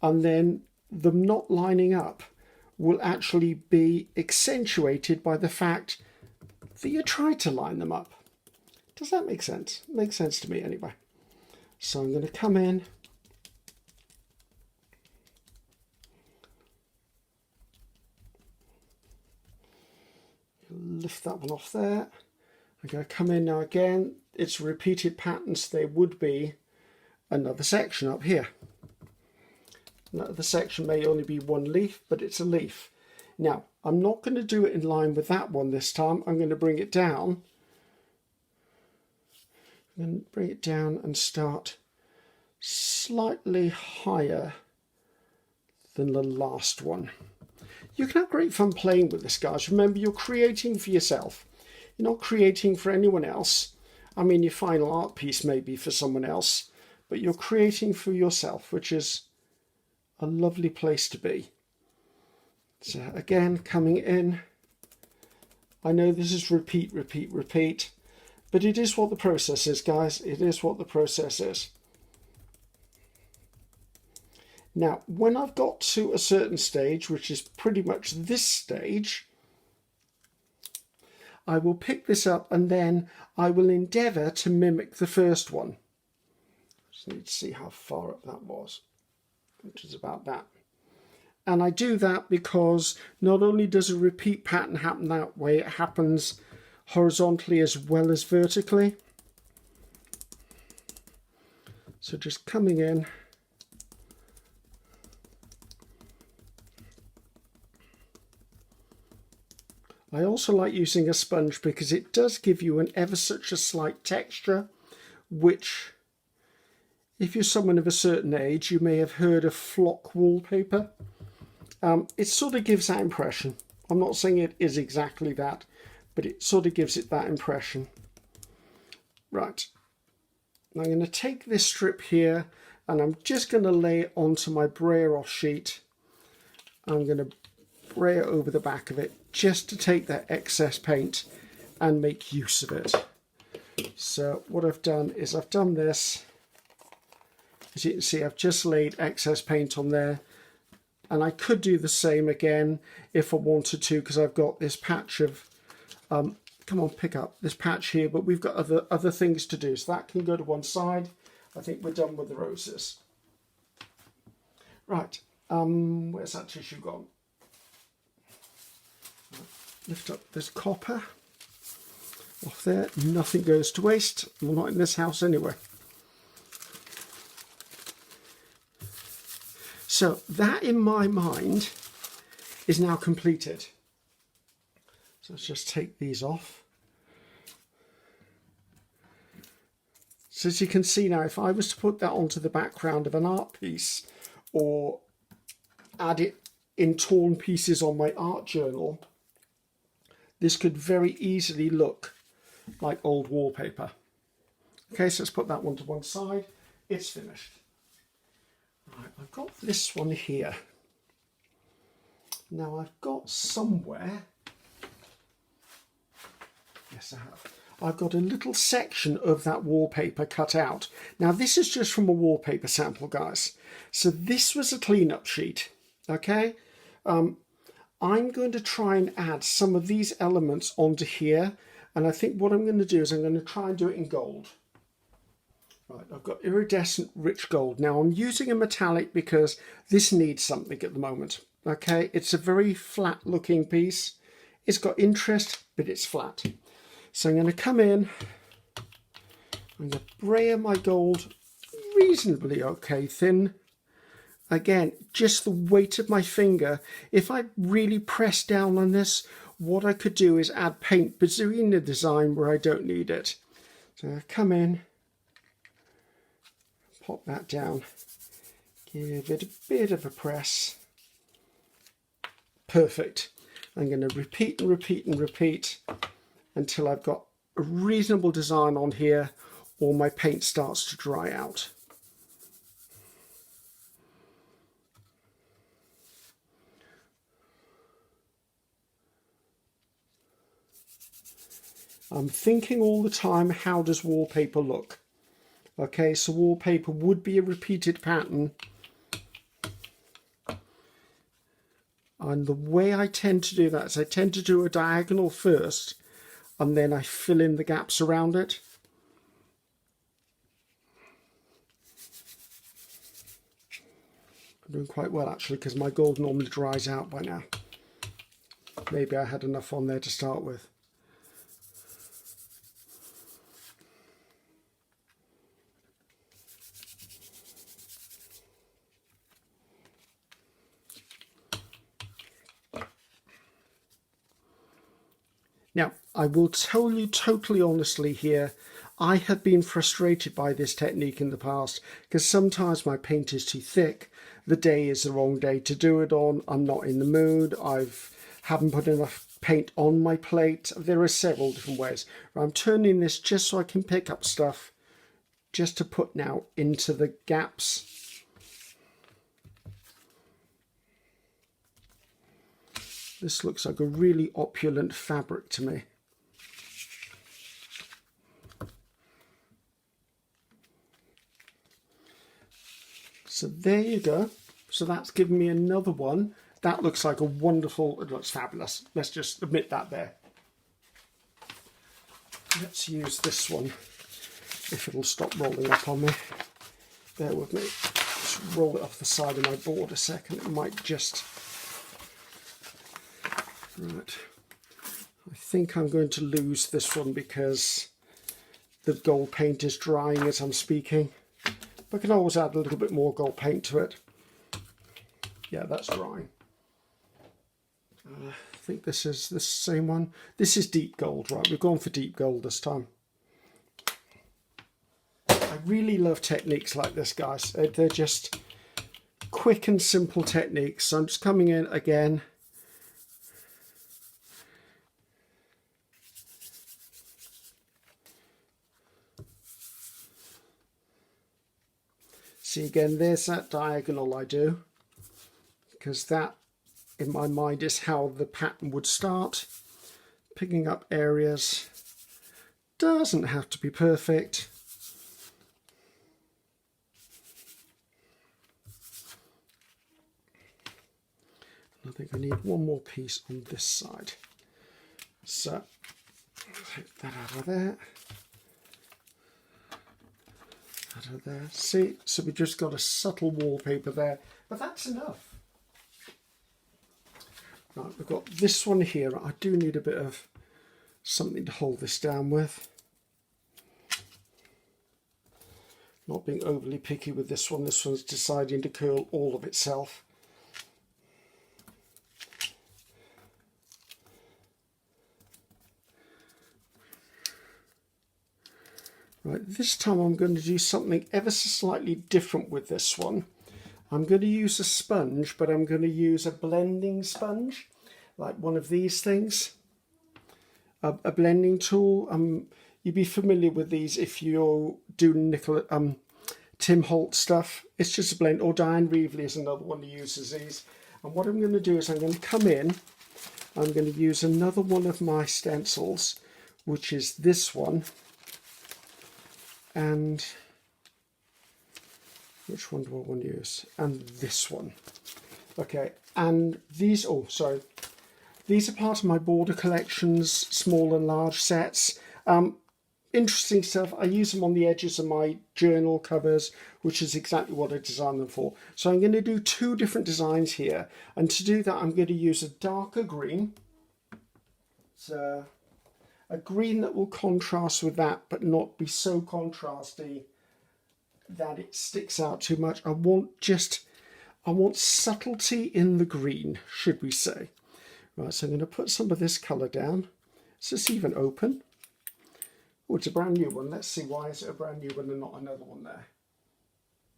and then them not lining up will actually be accentuated by the fact that you tried to line them up. Does that make sense? Makes sense to me anyway. So I'm going to come in, lift that one off there. I'm going to come in now again. It's repeated patterns. There would be another section up here. Now, the section may only be one leaf, but it's a leaf. Now, I'm not going to do it in line with that one this time. I'm going to bring it down. I'm going to bring it down and start slightly higher than the last one. You can have great fun playing with this, guys. Remember, you're creating for yourself. You're not creating for anyone else. I mean, your final art piece may be for someone else, but you're creating for yourself, which is a lovely place to be. So again, coming in. I know this is repeat, but it is what the process is, guys. It is what the process is. Now, when I've got to a certain stage, which is pretty much this stage, I will pick this up and then I will endeavour to mimic the first one. Just need to see how far up that was, which is about that. And I do that because not only does a repeat pattern happen that way, it happens horizontally as well as vertically. So just coming in. I also like using a sponge because it does give you an ever such a slight texture, which, if you're someone of a certain age, you may have heard of flock wallpaper. It sort of gives that impression. I'm not saying it is exactly that, but it sort of gives it that impression. Right, I'm going to take this strip here and I'm just going to lay it onto my brayer off sheet. I'm going to brayer over the back of it just to take that excess paint and make use of it. So what I've done is I've done this. As you can see, I've just laid excess paint on there, and I could do the same again if I wanted to, because I've got this patch of come on, pick up this patch here, but we've got other things to do, so that can go to one side. I think we're done with the roses. Right, where's that tissue gone? Lift up this copper off there. Nothing goes to waste. Well, not in this house anyway. So that, in my mind, is now completed. So let's just take these off. So as you can see now, if I was to put that onto the background of an art piece or add it in torn pieces on my art journal, this could very easily look like old wallpaper. Okay, so let's put that one to one side. It's finished. Right, I've got this one here. Now I've got somewhere, yes I have, I've got a little section of that wallpaper cut out. Now this is just from a wallpaper sample, guys. So this was a cleanup sheet, okay? I'm going to try and add some of these elements onto here, and I think what I'm going to do is I'm going to try and do it in gold. Right, I've got iridescent rich gold. Now I'm using a metallic because this needs something at the moment. Okay, it's a very flat looking piece. It's got interest, but it's flat. So I'm going to come in, I'm going to brayer my gold reasonably okay thin. Again, just the weight of my finger. If I really press down on this, what I could do is add paint between the design where I don't need it. So I come in, pop that down, give it a bit of a press. Perfect. I'm going to repeat and repeat and repeat until I've got a reasonable design on here, or my paint starts to dry out. I'm thinking all the time, how does wallpaper look? Okay, so wallpaper would be a repeated pattern. And the way I tend to do that is I tend to do a diagonal first, and then I fill in the gaps around it. I'm doing quite well actually, because my gold normally dries out by now. Maybe I had enough on there to start with. Now, I will tell you totally honestly here, I have been frustrated by this technique in the past, because sometimes my paint is too thick, the day is the wrong day to do it on, I'm not in the mood, haven't put enough paint on my plate. There are several different ways. I'm turning this just so I can pick up stuff just to put now into the gaps. This looks like a really opulent fabric to me. So there you go. So that's given me another one. That looks like a wonderful, it looks fabulous. Let's just admit that there. Let's use this one, if it'll stop rolling up on me. Bear with me. Just roll it off the side of my board a second. It might just... Right, I think I'm going to lose this one because the gold paint is drying as I'm speaking. But I can always add a little bit more gold paint to it. Yeah, that's drying. I think this is the same one. This is deep gold, right? We've gone for deep gold this time. I really love techniques like this, guys. They're just quick and simple techniques. So I'm just coming in again. See again, there's that diagonal I do, because that in my mind is how the pattern would start. Picking up areas, doesn't have to be perfect. I think I need one more piece on this side. So, take that out of there. Out of there. See, so we just got a subtle wallpaper there, but that's enough. Right, we've got this one here. I do need a bit of something to hold this down with. Not being overly picky with this one. This one's deciding to curl all of itself. Right, this time I'm going to do something ever so slightly different with this one. I'm going to use a sponge, but I'm going to use a blending sponge, like one of these things. A blending tool. you'd be familiar with these if you're doing Tim Holt stuff. It's just a blend, or Diane Reevely is another one who uses these. And what I'm going to do is I'm going to come in, I'm going to use another one of my stencils, which is this one. And which one do I want to use? And this one. Okay, and these, oh, sorry. These are part of my border collections, small and large sets. Interesting stuff. I use them on the edges of my journal covers, which is exactly what I designed them for. So I'm going to do two different designs here. And to do that, I'm going to use a darker green. It's a green that will contrast with that, but not be so contrasty that it sticks out too much. I want subtlety in the green, should we say. Right, so I'm going to put some of this colour down. Is this even open? Oh, it's a brand new one. Let's see, why is it a brand new one and not another one there?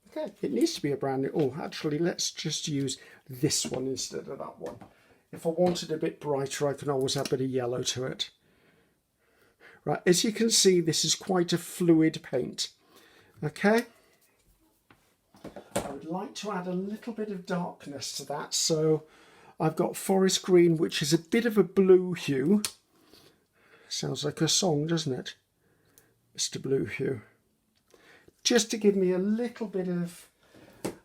Okay, it needs to be a brand new. Oh, actually, let's just use this one instead of that one. If I wanted a bit brighter, I can always add a bit of yellow to it. Right, as you can see, this is quite a fluid paint. Okay. I would like to add a little bit of darkness to that, so I've got forest green, which is a bit of a blue hue. Sounds like a song, doesn't it? Mr. Blue Hue. Just to give me a little bit of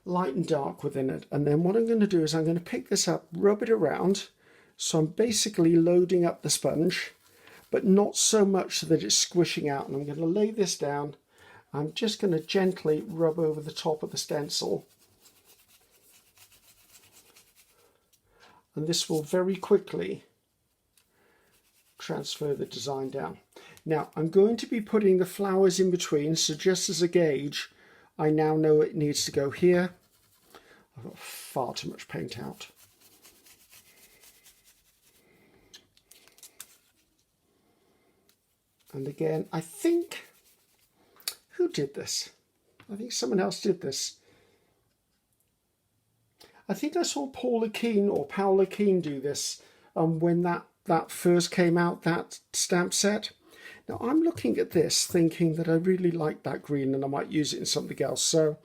light and dark within it. And then what I'm going to do is I'm going to pick this up, rub it around. So I'm basically loading up the sponge, but not so much that it's squishing out. And I'm going to lay this down. I'm just going to gently rub over the top of the stencil. And this will very quickly transfer the design down. Now I'm going to be putting the flowers in between, so just as a gauge, I now know it needs to go here. I've got far too much paint out. And again, I think, who did this? I think someone else did this. I think I saw Paula Keane do this when that first came out, that stamp set. Now I'm looking at this thinking that I really like that green and I might use it in something else. So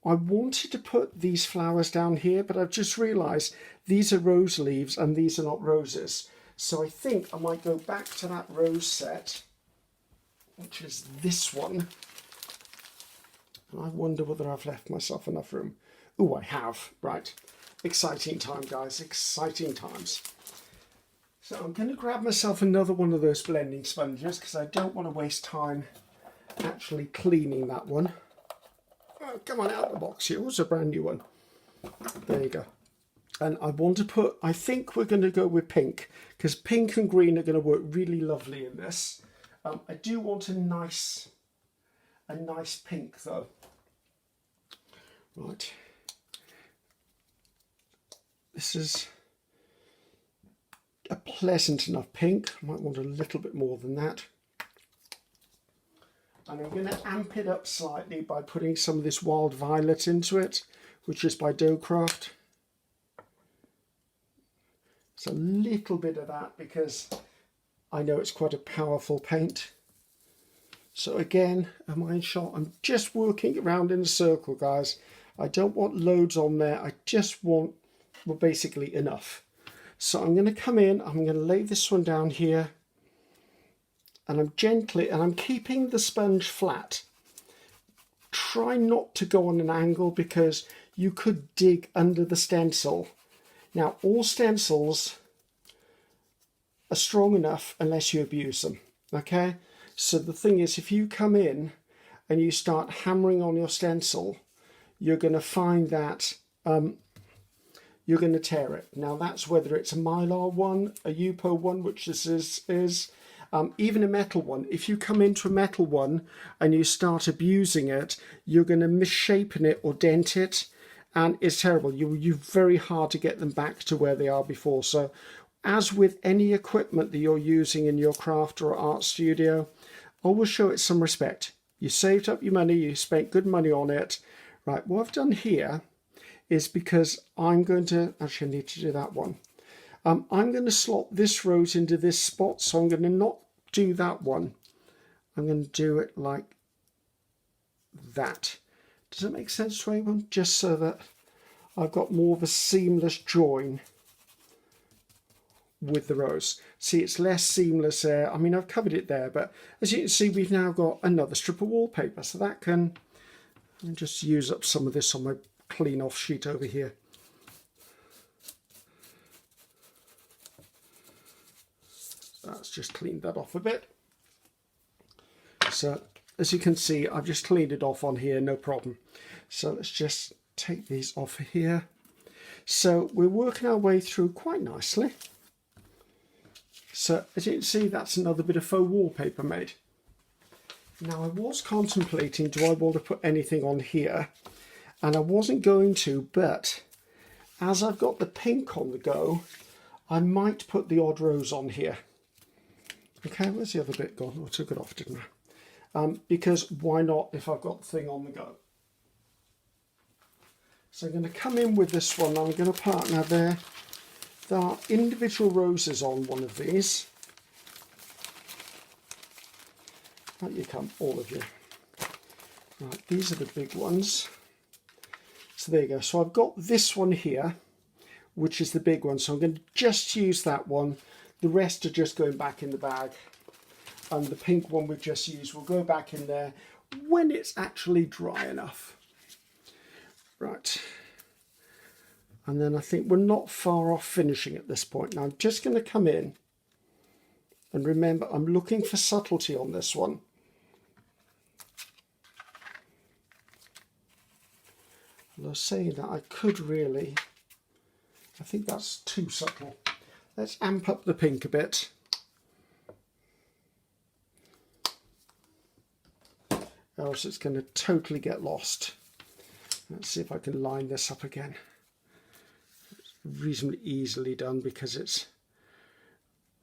I wanted to put these flowers down here, but I've just realised these are rose leaves and these are not roses. So I think I might go back to that rose set, which is this one. And I wonder whether I've left myself enough room. Oh, I have. Right. Exciting time, guys. Exciting times. So I'm going to grab myself another one of those blending sponges because I don't want to waste time actually cleaning that one. Oh, come on, out of the box here. What's a brand new one? There you go. And I want to put, I think we're going to go with pink because pink and green are going to work really lovely in this. I do want a nice pink though. Right. This is a pleasant enough pink. I might want a little bit more than that. And I'm going to amp it up slightly by putting some of this wild violet into it, which is by Doughcraft. It's a little bit of that because I know it's quite a powerful paint. So again, am I in shot? I'm just working around in a circle, guys. I don't want loads on there. I just want, well, basically enough. So I'm going to come in, I'm going to lay this one down here, and I'm keeping the sponge flat. Try not to go on an angle because you could dig under the stencil. Now, all stencils are strong enough unless you abuse them, okay? So the thing is, if you come in and you start hammering on your stencil, you're going to find that you're going to tear it. Now that's whether it's a Mylar one, a Yupo one, which this is even a metal one. If you come into a metal one and you start abusing it, you're going to misshapen it or dent it, and it's terrible. You're very hard to get them back to where they are before. So as with any equipment that you're using in your craft or art studio, always show it some respect. You saved up your money, you spent good money on it. Right, what I've done here is because I'm going to, actually I need to do that one. I'm going to slot this rose into this spot, so I'm going to not do that one. I'm going to do it like that. Does it make sense to anyone? Just so that I've got more of a seamless join with the rose. See, it's less seamless there. I mean, I've covered it there, but as you can see, we've now got another strip of wallpaper. So that can, I'll just use up some of this on my clean off sheet over here. Let's just clean that off a bit. So as you can see, I've just cleaned it off on here, no problem. So let's just take these off here. So we're working our way through quite nicely. So as you can see, that's another bit of faux wallpaper made. Now I was contemplating, do I want to put anything on here? And I wasn't going to, but as I've got the pink on the go, I might put the odd rose on here. Okay, where's the other bit gone? Oh, I took it off, didn't I? Because why not if I've got the thing on the go? So I'm going to come in with this one. I'm going to put, now there are individual roses on one of these. Out you come, all of you. Right, these are the big ones. So there you go. So I've got this one here, which is the big one. So I'm going to just use that one. The rest are just going back in the bag. And the pink one we've just used will go back in there when it's actually dry enough. Right. And then I think we're not far off finishing at this point. Now I'm just going to come in. And remember, I'm looking for subtlety on this one. Although saying that, I could really, I think that's too subtle. Let's amp up the pink a bit. Or else it's going to totally get lost. Let's see if I can line this up again. It's reasonably easily done because it's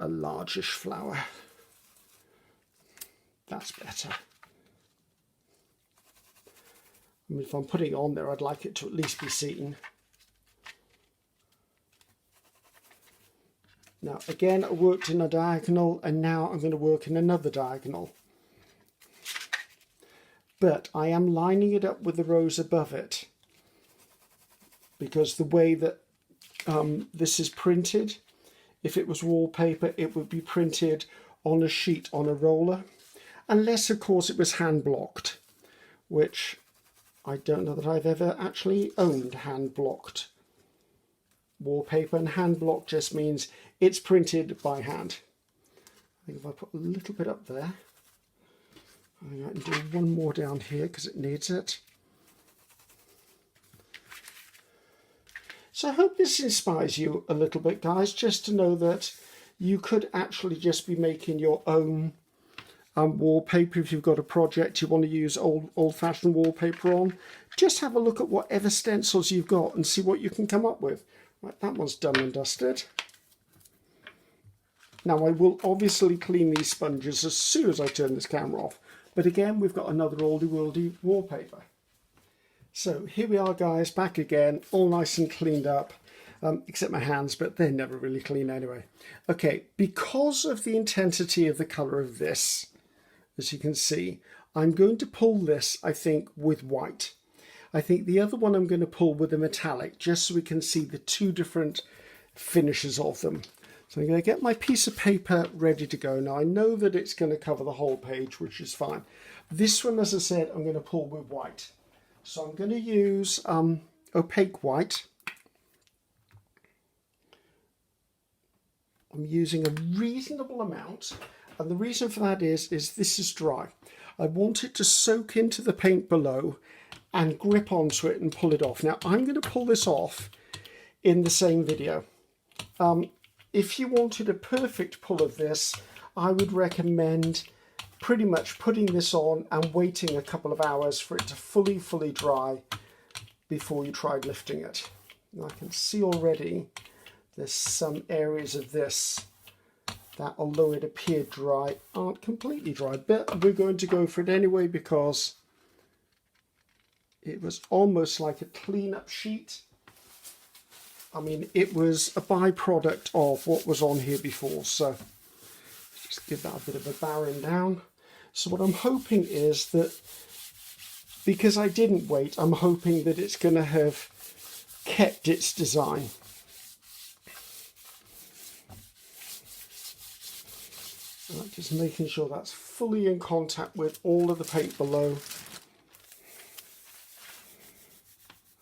a largish flower. That's better. I mean, if I'm putting it on there, I'd like it to at least be seen. Now, again, I worked in a diagonal, and now I'm going to work in another diagonal. But I am lining it up with the rose above it, because the way that this is printed, if it was wallpaper, it would be printed on a sheet, on a roller, unless, of course, it was hand blocked, which I don't know that I've ever actually owned hand blocked wallpaper, and hand block just means it's printed by hand. I think if I put a little bit up there, I can do one more down here because it needs it. So I hope this inspires you a little bit, guys, just to know that you could actually just be making your own wallpaper. If you've got a project you want to use old-fashioned wallpaper on, just have a look at whatever stencils you've got and see what you can come up with. Right, that one's done and dusted. Now I will obviously clean these sponges as soon as I turn this camera off. But again, we've got another oldie-worldy wallpaper. So here we are, guys, back again, all nice and cleaned up, except my hands, but they're never really clean anyway. Okay, because of the intensity of the colour of this, as you can see, I'm going to pull this, I think, with white. I think the other one I'm going to pull with a metallic, just so we can see the two different finishes of them. So I'm going to get my piece of paper ready to go. Now I know that it's going to cover the whole page, which is fine. This one, as I said, I'm going to pull with white. So I'm going to use opaque white. I'm using a reasonable amount, and the reason for that is this is dry. I want it to soak into the paint below and grip onto it and pull it off. Now I'm going to pull this off in the same video. If you wanted a perfect pull of this, I would recommend pretty much putting this on and waiting a couple of hours for it to fully dry before you tried lifting it. And I can see already there's some areas of this that, although it appeared dry, aren't completely dry. But we're going to go for it anyway because it was almost like a clean-up sheet. I mean, it was a byproduct of what was on here before, so just give that a bit of a barren down. So what I'm hoping is that, because I didn't wait, I'm hoping that it's going to have kept its design. Right, just making sure that's fully in contact with all of the paint below.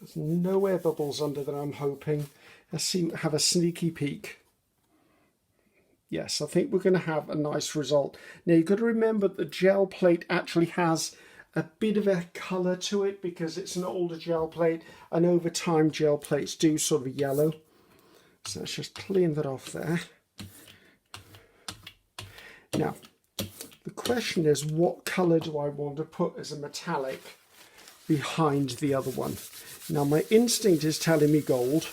There's no air bubbles under there, I'm hoping. Let's have a sneaky peek. Yes, I think we're going to have a nice result. Now you've got to remember the gel plate actually has a bit of a colour to it because it's an older gel plate, and over time gel plates do sort of yellow. So let's just clean that off there. Now, the question is, what colour do I want to put as a metallic behind the other one? Now, my instinct is telling me gold,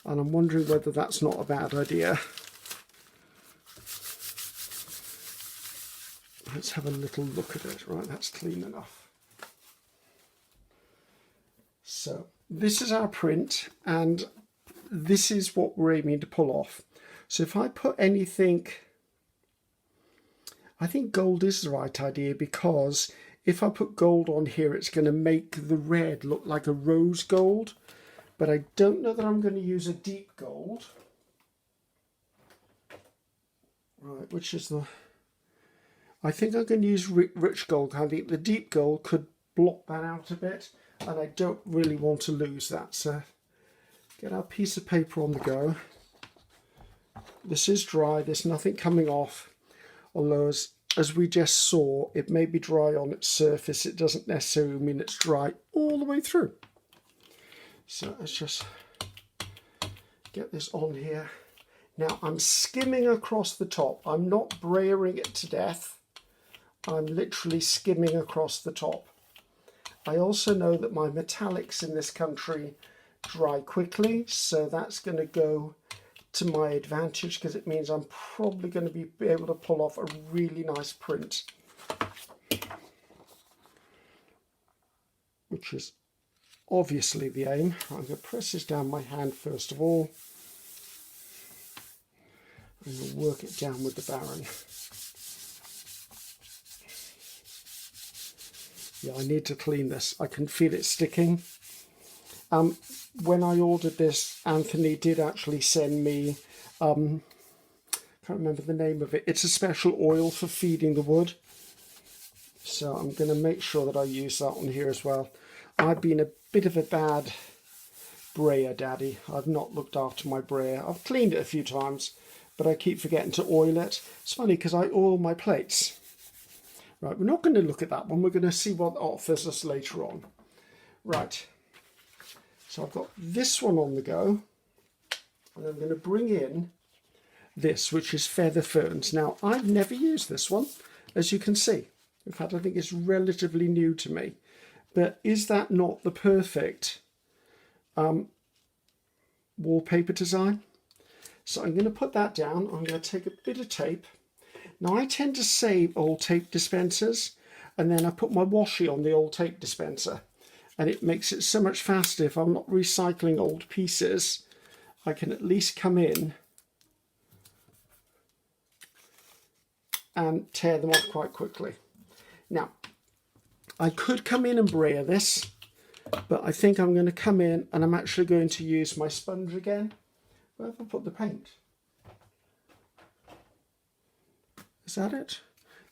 and I'm wondering whether that's not a bad idea. Let's have a little look at it. Right, that's clean enough. So, this is our print, and this is what we're aiming to pull off. So if I put anything, I think gold is the right idea, because if I put gold on here, it's going to make the red look like a rose gold. But I don't know that I'm going to use a deep gold. Right, which is the... I think I'm going to use rich gold. I think the deep gold could block that out a bit, and I don't really want to lose that. So get our piece of paper on the go. This is dry, there's nothing coming off, although as we just saw, it may be dry on its surface. It doesn't necessarily mean it's dry all the way through. So let's just get this on here. Now I'm skimming across the top. I'm not brayering it to death. I'm literally skimming across the top. I also know that my metallics in this country dry quickly, so that's going to go to my advantage, because it means I'm probably going to be able to pull off a really nice print, which is obviously the aim. I'm going to press this down my hand first of all. I'm going to work it down with the Baron. Yeah, I need to clean this. I can feel it sticking. When I ordered this, Anthony did actually send me, can't remember the name of it. It's a special oil for feeding the wood. So I'm going to make sure that I use that on here as well. I've been a bit of a bad brayer daddy. I've not looked after my brayer. I've cleaned it a few times, but I keep forgetting to oil it. It's funny because I oil my plates. Right, we're not going to look at that one. We're going to see what offers us later on. Right. So I've got this one on the go, and I'm going to bring in this, which is Feather Ferns. Now, I've never used this one, as you can see. In fact, I think it's relatively new to me. But is that not the perfect wallpaper design? So I'm going to put that down. I'm going to take a bit of tape. Now, I tend to save old tape dispensers, and then I put my washi on the old tape dispenser. And it makes it so much faster. If I'm not recycling old pieces, I can at least come in and tear them off quite quickly. Now, I could come in and brayer this, but I think I'm going to come in and I'm actually going to use my sponge again. Where have I put the paint? Is that it?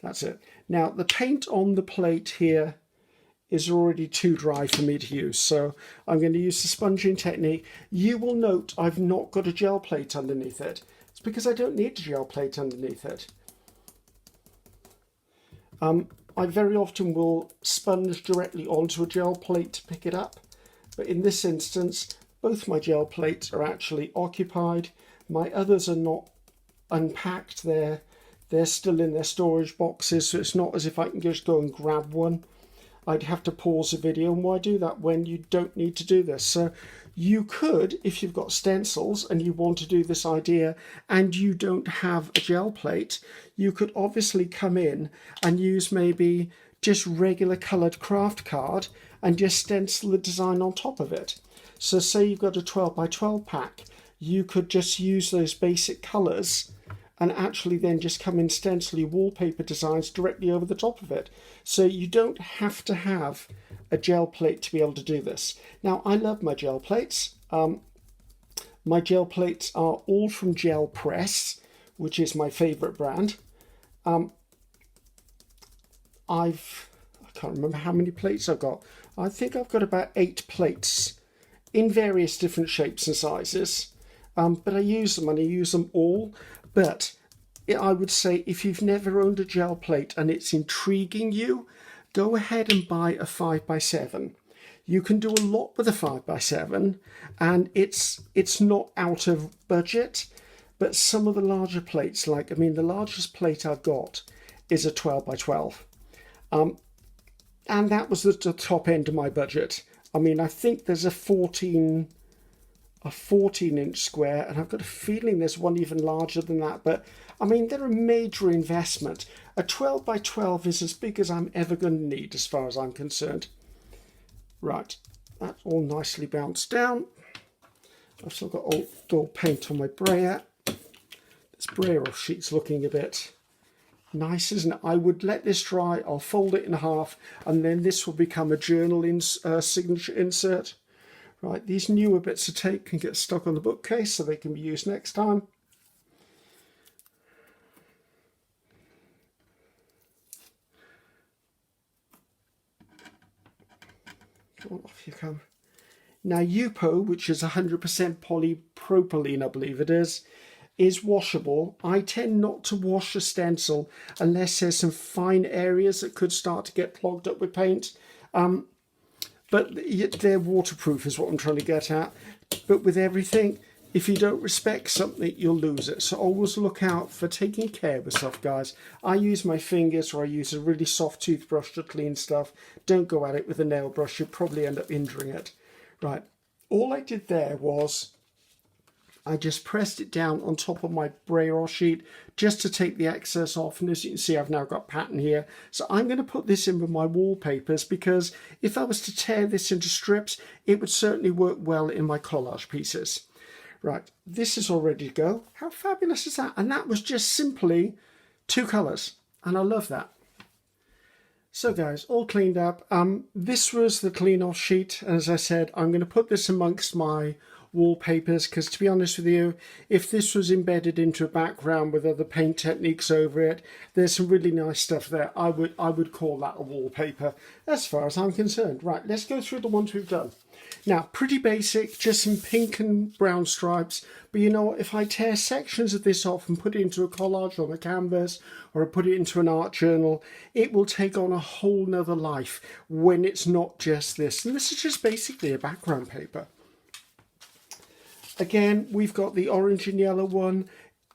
That's it. Now, the paint on the plate here is already too dry for me to use, so I'm going to use the sponging technique. You will note I've not got a gel plate underneath it. It's because I don't need a gel plate underneath it. I very often will sponge directly onto a gel plate to pick it up, but in this instance both my gel plates are actually occupied. My others are not unpacked. They're still in their storage boxes, so it's not as if I can just go and grab one. I'd have to pause the video, and why do that when you don't need to do this? So you could, if you've got stencils and you want to do this idea and you don't have a gel plate, you could obviously come in and use maybe just regular coloured craft card and just stencil the design on top of it. So say you've got a 12 by 12 pack, you could just use those basic colours and actually then just come in stencil your wallpaper designs directly over the top of it. So you don't have to have a gel plate to be able to do this. Now, I love my gel plates. My gel plates are all from Gel Press, which is my favourite brand. I can't remember how many plates I've got. I think I've got about 8 plates in various different shapes and sizes. But I use them, and I use them all. But I would say if you've never owned a gel plate and it's intriguing you, go ahead and buy a 5x7. You can do a lot with a 5x7, and it's not out of budget. But some of the larger plates, like, I mean, the largest plate I've got is a 12x12. And that was the top end of my budget. I mean, I think there's a 14-inch square, and I've got a feeling there's one even larger than that. But I mean, they're a major investment. A 12x12 is as big as I'm ever going to need, as far as I'm concerned. Right, that's all nicely bounced down. I've still got old paint on my brayer. This brayer off sheet's looking a bit nice, isn't it? I would let this dry. I'll fold it in half, and then this will become a journal signature insert. Right, these newer bits of tape can get stuck on the bookcase so they can be used next time. Off you come. Now, UPO, which is 100% polypropylene, I believe it is washable. I tend not to wash a stencil unless there's some fine areas that could start to get clogged up with paint. But they're waterproof is what I'm trying to get at. But with everything, if you don't respect something, you'll lose it. So always look out for taking care of stuff, guys. I use my fingers, or I use a really soft toothbrush to clean stuff. Don't go at it with a nail brush. You'll probably end up injuring it. Right. All I did there was I just pressed it down on top of my brayer sheet just to take the excess off. And as you can see, I've now got pattern here. So I'm going to put this in with my wallpapers, because if I was to tear this into strips, it would certainly work well in my collage pieces. Right, this is all ready to go. How fabulous is that? And that was just simply 2 colours. And I love that. So guys, all cleaned up. This was the clean off sheet. And as I said, I'm going to put this amongst my wallpapers, because to be honest with you, if this was embedded into a background with other paint techniques over it, there's some really nice stuff there. I would call that a wallpaper as far as I'm concerned. Right, let's go through the ones we've done. Now, pretty basic, just some pink and brown stripes. But you know what, if I tear sections of this off and put it into a collage on a canvas, or I put it into an art journal, it will take on a whole nother life when it's not just this. And this is just basically a background paper. Again, we've got the orange and yellow one.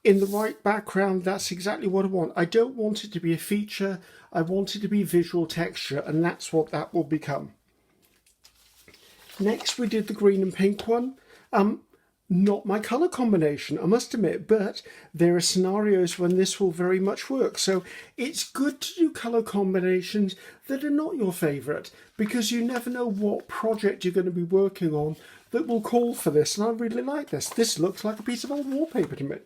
In the right background, that's exactly what I want. I don't want it to be a feature. I want it to be visual texture, and that's what that will become. Next, we did the green and pink one. Not my colour combination, I must admit, but there are scenarios when this will very much work. So it's good to do colour combinations that are not your favourite, because you never know what project you're going to be working on that will call for this. And I really like this. This looks like a piece of old wallpaper to me.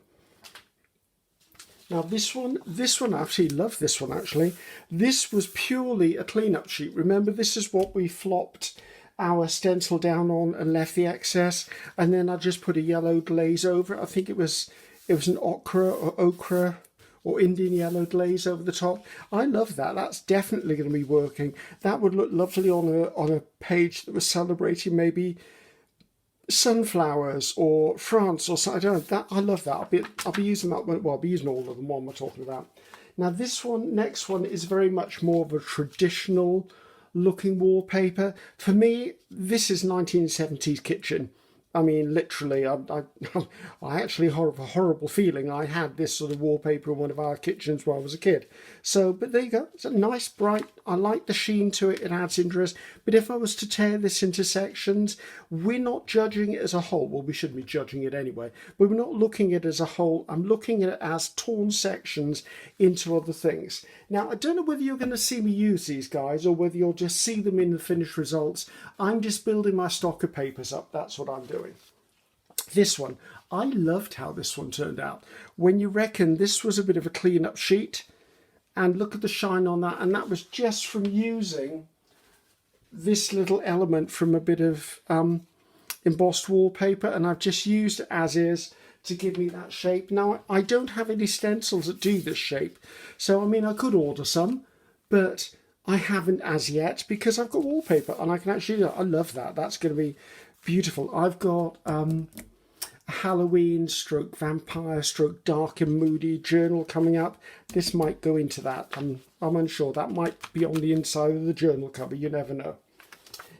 Now this one, I actually love this one actually. This was purely a cleanup sheet. Remember, this is what we flopped our stencil down on and left the excess, and then I just put a yellow glaze over it. I think it was an ochre or Indian yellow glaze over the top. I love that. That's definitely going to be working. That would look lovely on a page that was celebrating maybe sunflowers or France or something. I don't know. I love that. I'll be using that one. Well, I'll be using all of them while we're talking about. Now this one, next one, is very much more of a traditional looking wallpaper. For me, this is 1970s kitchen. I mean, literally, I actually have a horrible feeling I had this sort of wallpaper in one of our kitchens when I was a kid. So, but there you go. It's a nice, bright, I like the sheen to it. It adds interest. But if I was to tear this into sections, we're not judging it as a whole. Well, we shouldn't be judging it anyway. But we're not looking at it as a whole. I'm looking at it as torn sections into other things. Now, I don't know whether you're going to see me use these guys or whether you'll just see them in the finished results. I'm just building my stock of papers up. That's what I'm doing. This one, I loved how this one turned out. When you reckon this was a bit of a clean-up sheet, and look at the shine on that, and that was just from using this little element from a bit of embossed wallpaper, and I've just used it as is to give me that shape. Now, I don't have any stencils that do this shape, so I mean, I could order some, but I haven't as yet because I've got wallpaper and I can actually do that. I love that. That's going to be beautiful. I've got a Halloween stroke vampire stroke dark and moody journal coming up. This might go into that. I'm unsure. That might be on the inside of the journal cover. You never know.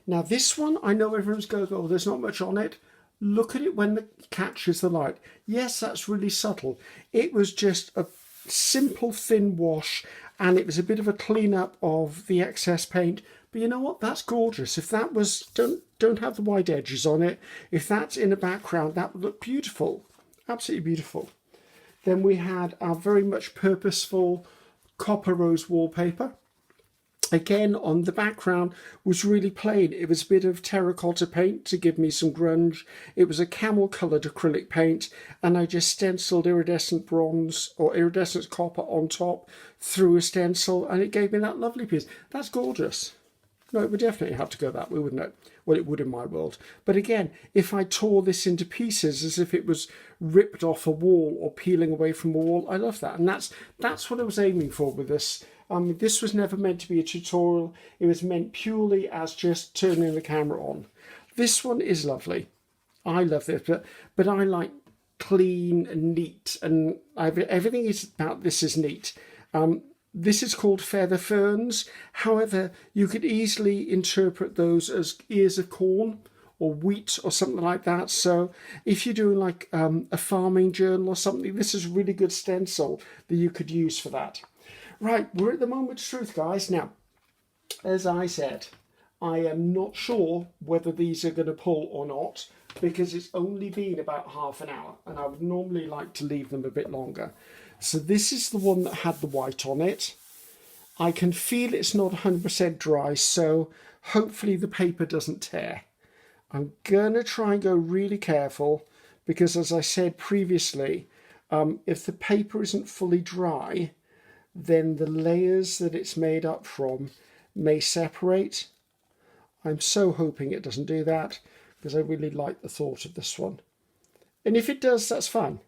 Now this one, I know everyone's going, oh, there's not much on it. Look at it when it catches the light. Yes, that's really subtle. It was just a simple thin wash, and it was a bit of a clean up of the excess paint. But you know what? That's gorgeous. If that was, don't have the white edges on it. If that's in the background, that would look beautiful. Absolutely beautiful. Then we had our very much purposeful copper rose wallpaper. Again, on the background was really plain. It was a bit of terracotta paint to give me some grunge. It was a camel coloured acrylic paint, and I just stenciled iridescent bronze or iridescent copper on top through a stencil, and it gave me that lovely piece. That's gorgeous. No, it would definitely have to go that way, wouldn't it? Well, it would in my world. But again, if I tore this into pieces as if it was ripped off a wall or peeling away from a wall, I love that. And that's what I was aiming for with this. This was never meant to be a tutorial. It was meant purely as just turning the camera on. This one is lovely. I love this, but I like clean and neat, and everything is about this is neat. This is called feather ferns. However, you could easily interpret those as ears of corn or wheat or something like that. So if you're doing like a farming journal or something, this is a really good stencil that you could use for that. Right, we're at the moment of truth, guys. Now, as I said, I am not sure whether these are going to pull or not because it's only been about half an hour, and I would normally like to leave them a bit longer. So this is the one that had the white on it. I can feel it's not 100% dry, so hopefully the paper doesn't tear. I'm going to try and go really careful because, as I said previously, if the paper isn't fully dry, then the layers that it's made up from may separate. I'm so hoping it doesn't do that because I really like the thought of this one. And if it does, that's fine.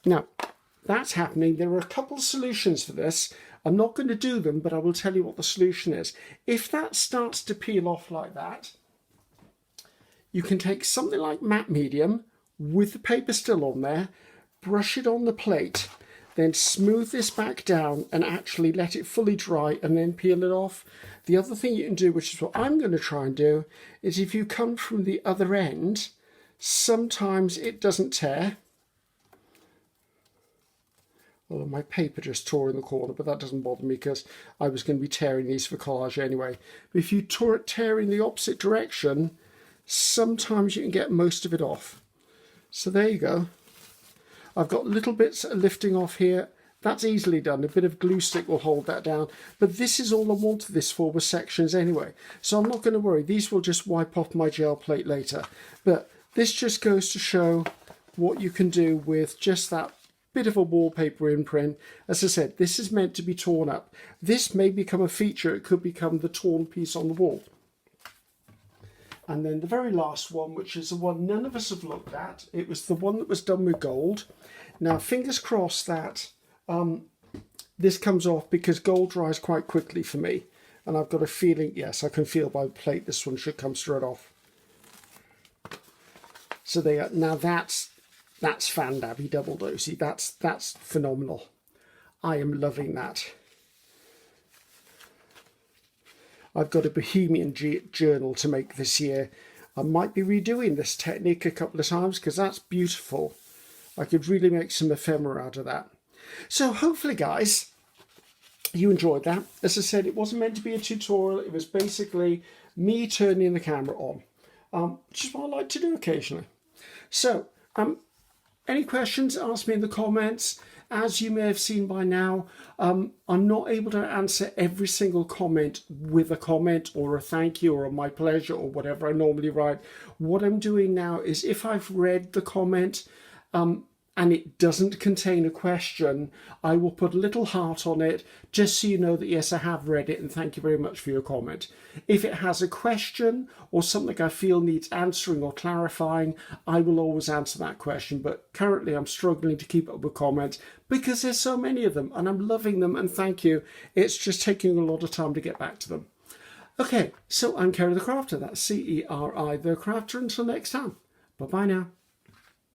Now, that's happening. There are a couple of solutions for this. I'm not going to do them, but I will tell you what the solution is. If that starts to peel off like that, you can take something like matte medium with the paper still on there, brush it on the plate, then smooth this back down and actually let it fully dry and then peel it off. The other thing you can do, which is what I'm going to try and do, is if you come from the other end, sometimes it doesn't tear. Although my paper just tore in the corner, but that doesn't bother me because I was going to be tearing these for collage anyway. But if you tear in the opposite direction, sometimes you can get most of it off. So there you go. I've got little bits lifting off here. That's easily done. A bit of glue stick will hold that down. But this is all I wanted this for, was sections anyway. So I'm not going to worry. These will just wipe off my gel plate later. But this just goes to show what you can do with just that bit of a wallpaper imprint. As I said, this is meant to be torn up. This may become a feature. It could become the torn piece on the wall. And then the very last one, which is the one none of us have looked at, it was the one that was done with gold. Now, fingers crossed that this comes off because gold dries quite quickly for me. And I've got a feeling, yes, I can feel by the plate, this one should come straight off. So there, now that's Fan Dabby Double Dosey. That's phenomenal. I am loving that. I've got a Bohemian journal to make this year. I might be redoing this technique a couple of times because that's beautiful. I could really make some ephemera out of that. So hopefully, guys, you enjoyed that. As I said, it wasn't meant to be a tutorial. It was basically me turning the camera on, which is what I like to do occasionally. So, any questions, ask me in the comments. as you may have seen by now, I'm not able to answer every single comment with a comment or a thank you or a my pleasure or whatever I normally write. What I'm doing now is if I've read the comment and it doesn't contain a question, I will put a little heart on it just so you know that yes, I have read it and thank you very much for your comment. If it has a question or something I feel needs answering or clarifying, I will always answer that question. But currently I'm struggling to keep up with comments because there's so many of them and I'm loving them and thank you. It's just taking a lot of time to get back to them. Okay, so I'm Ceri the Crafter. That's Ceri the Crafter. Until next time. Bye-bye now.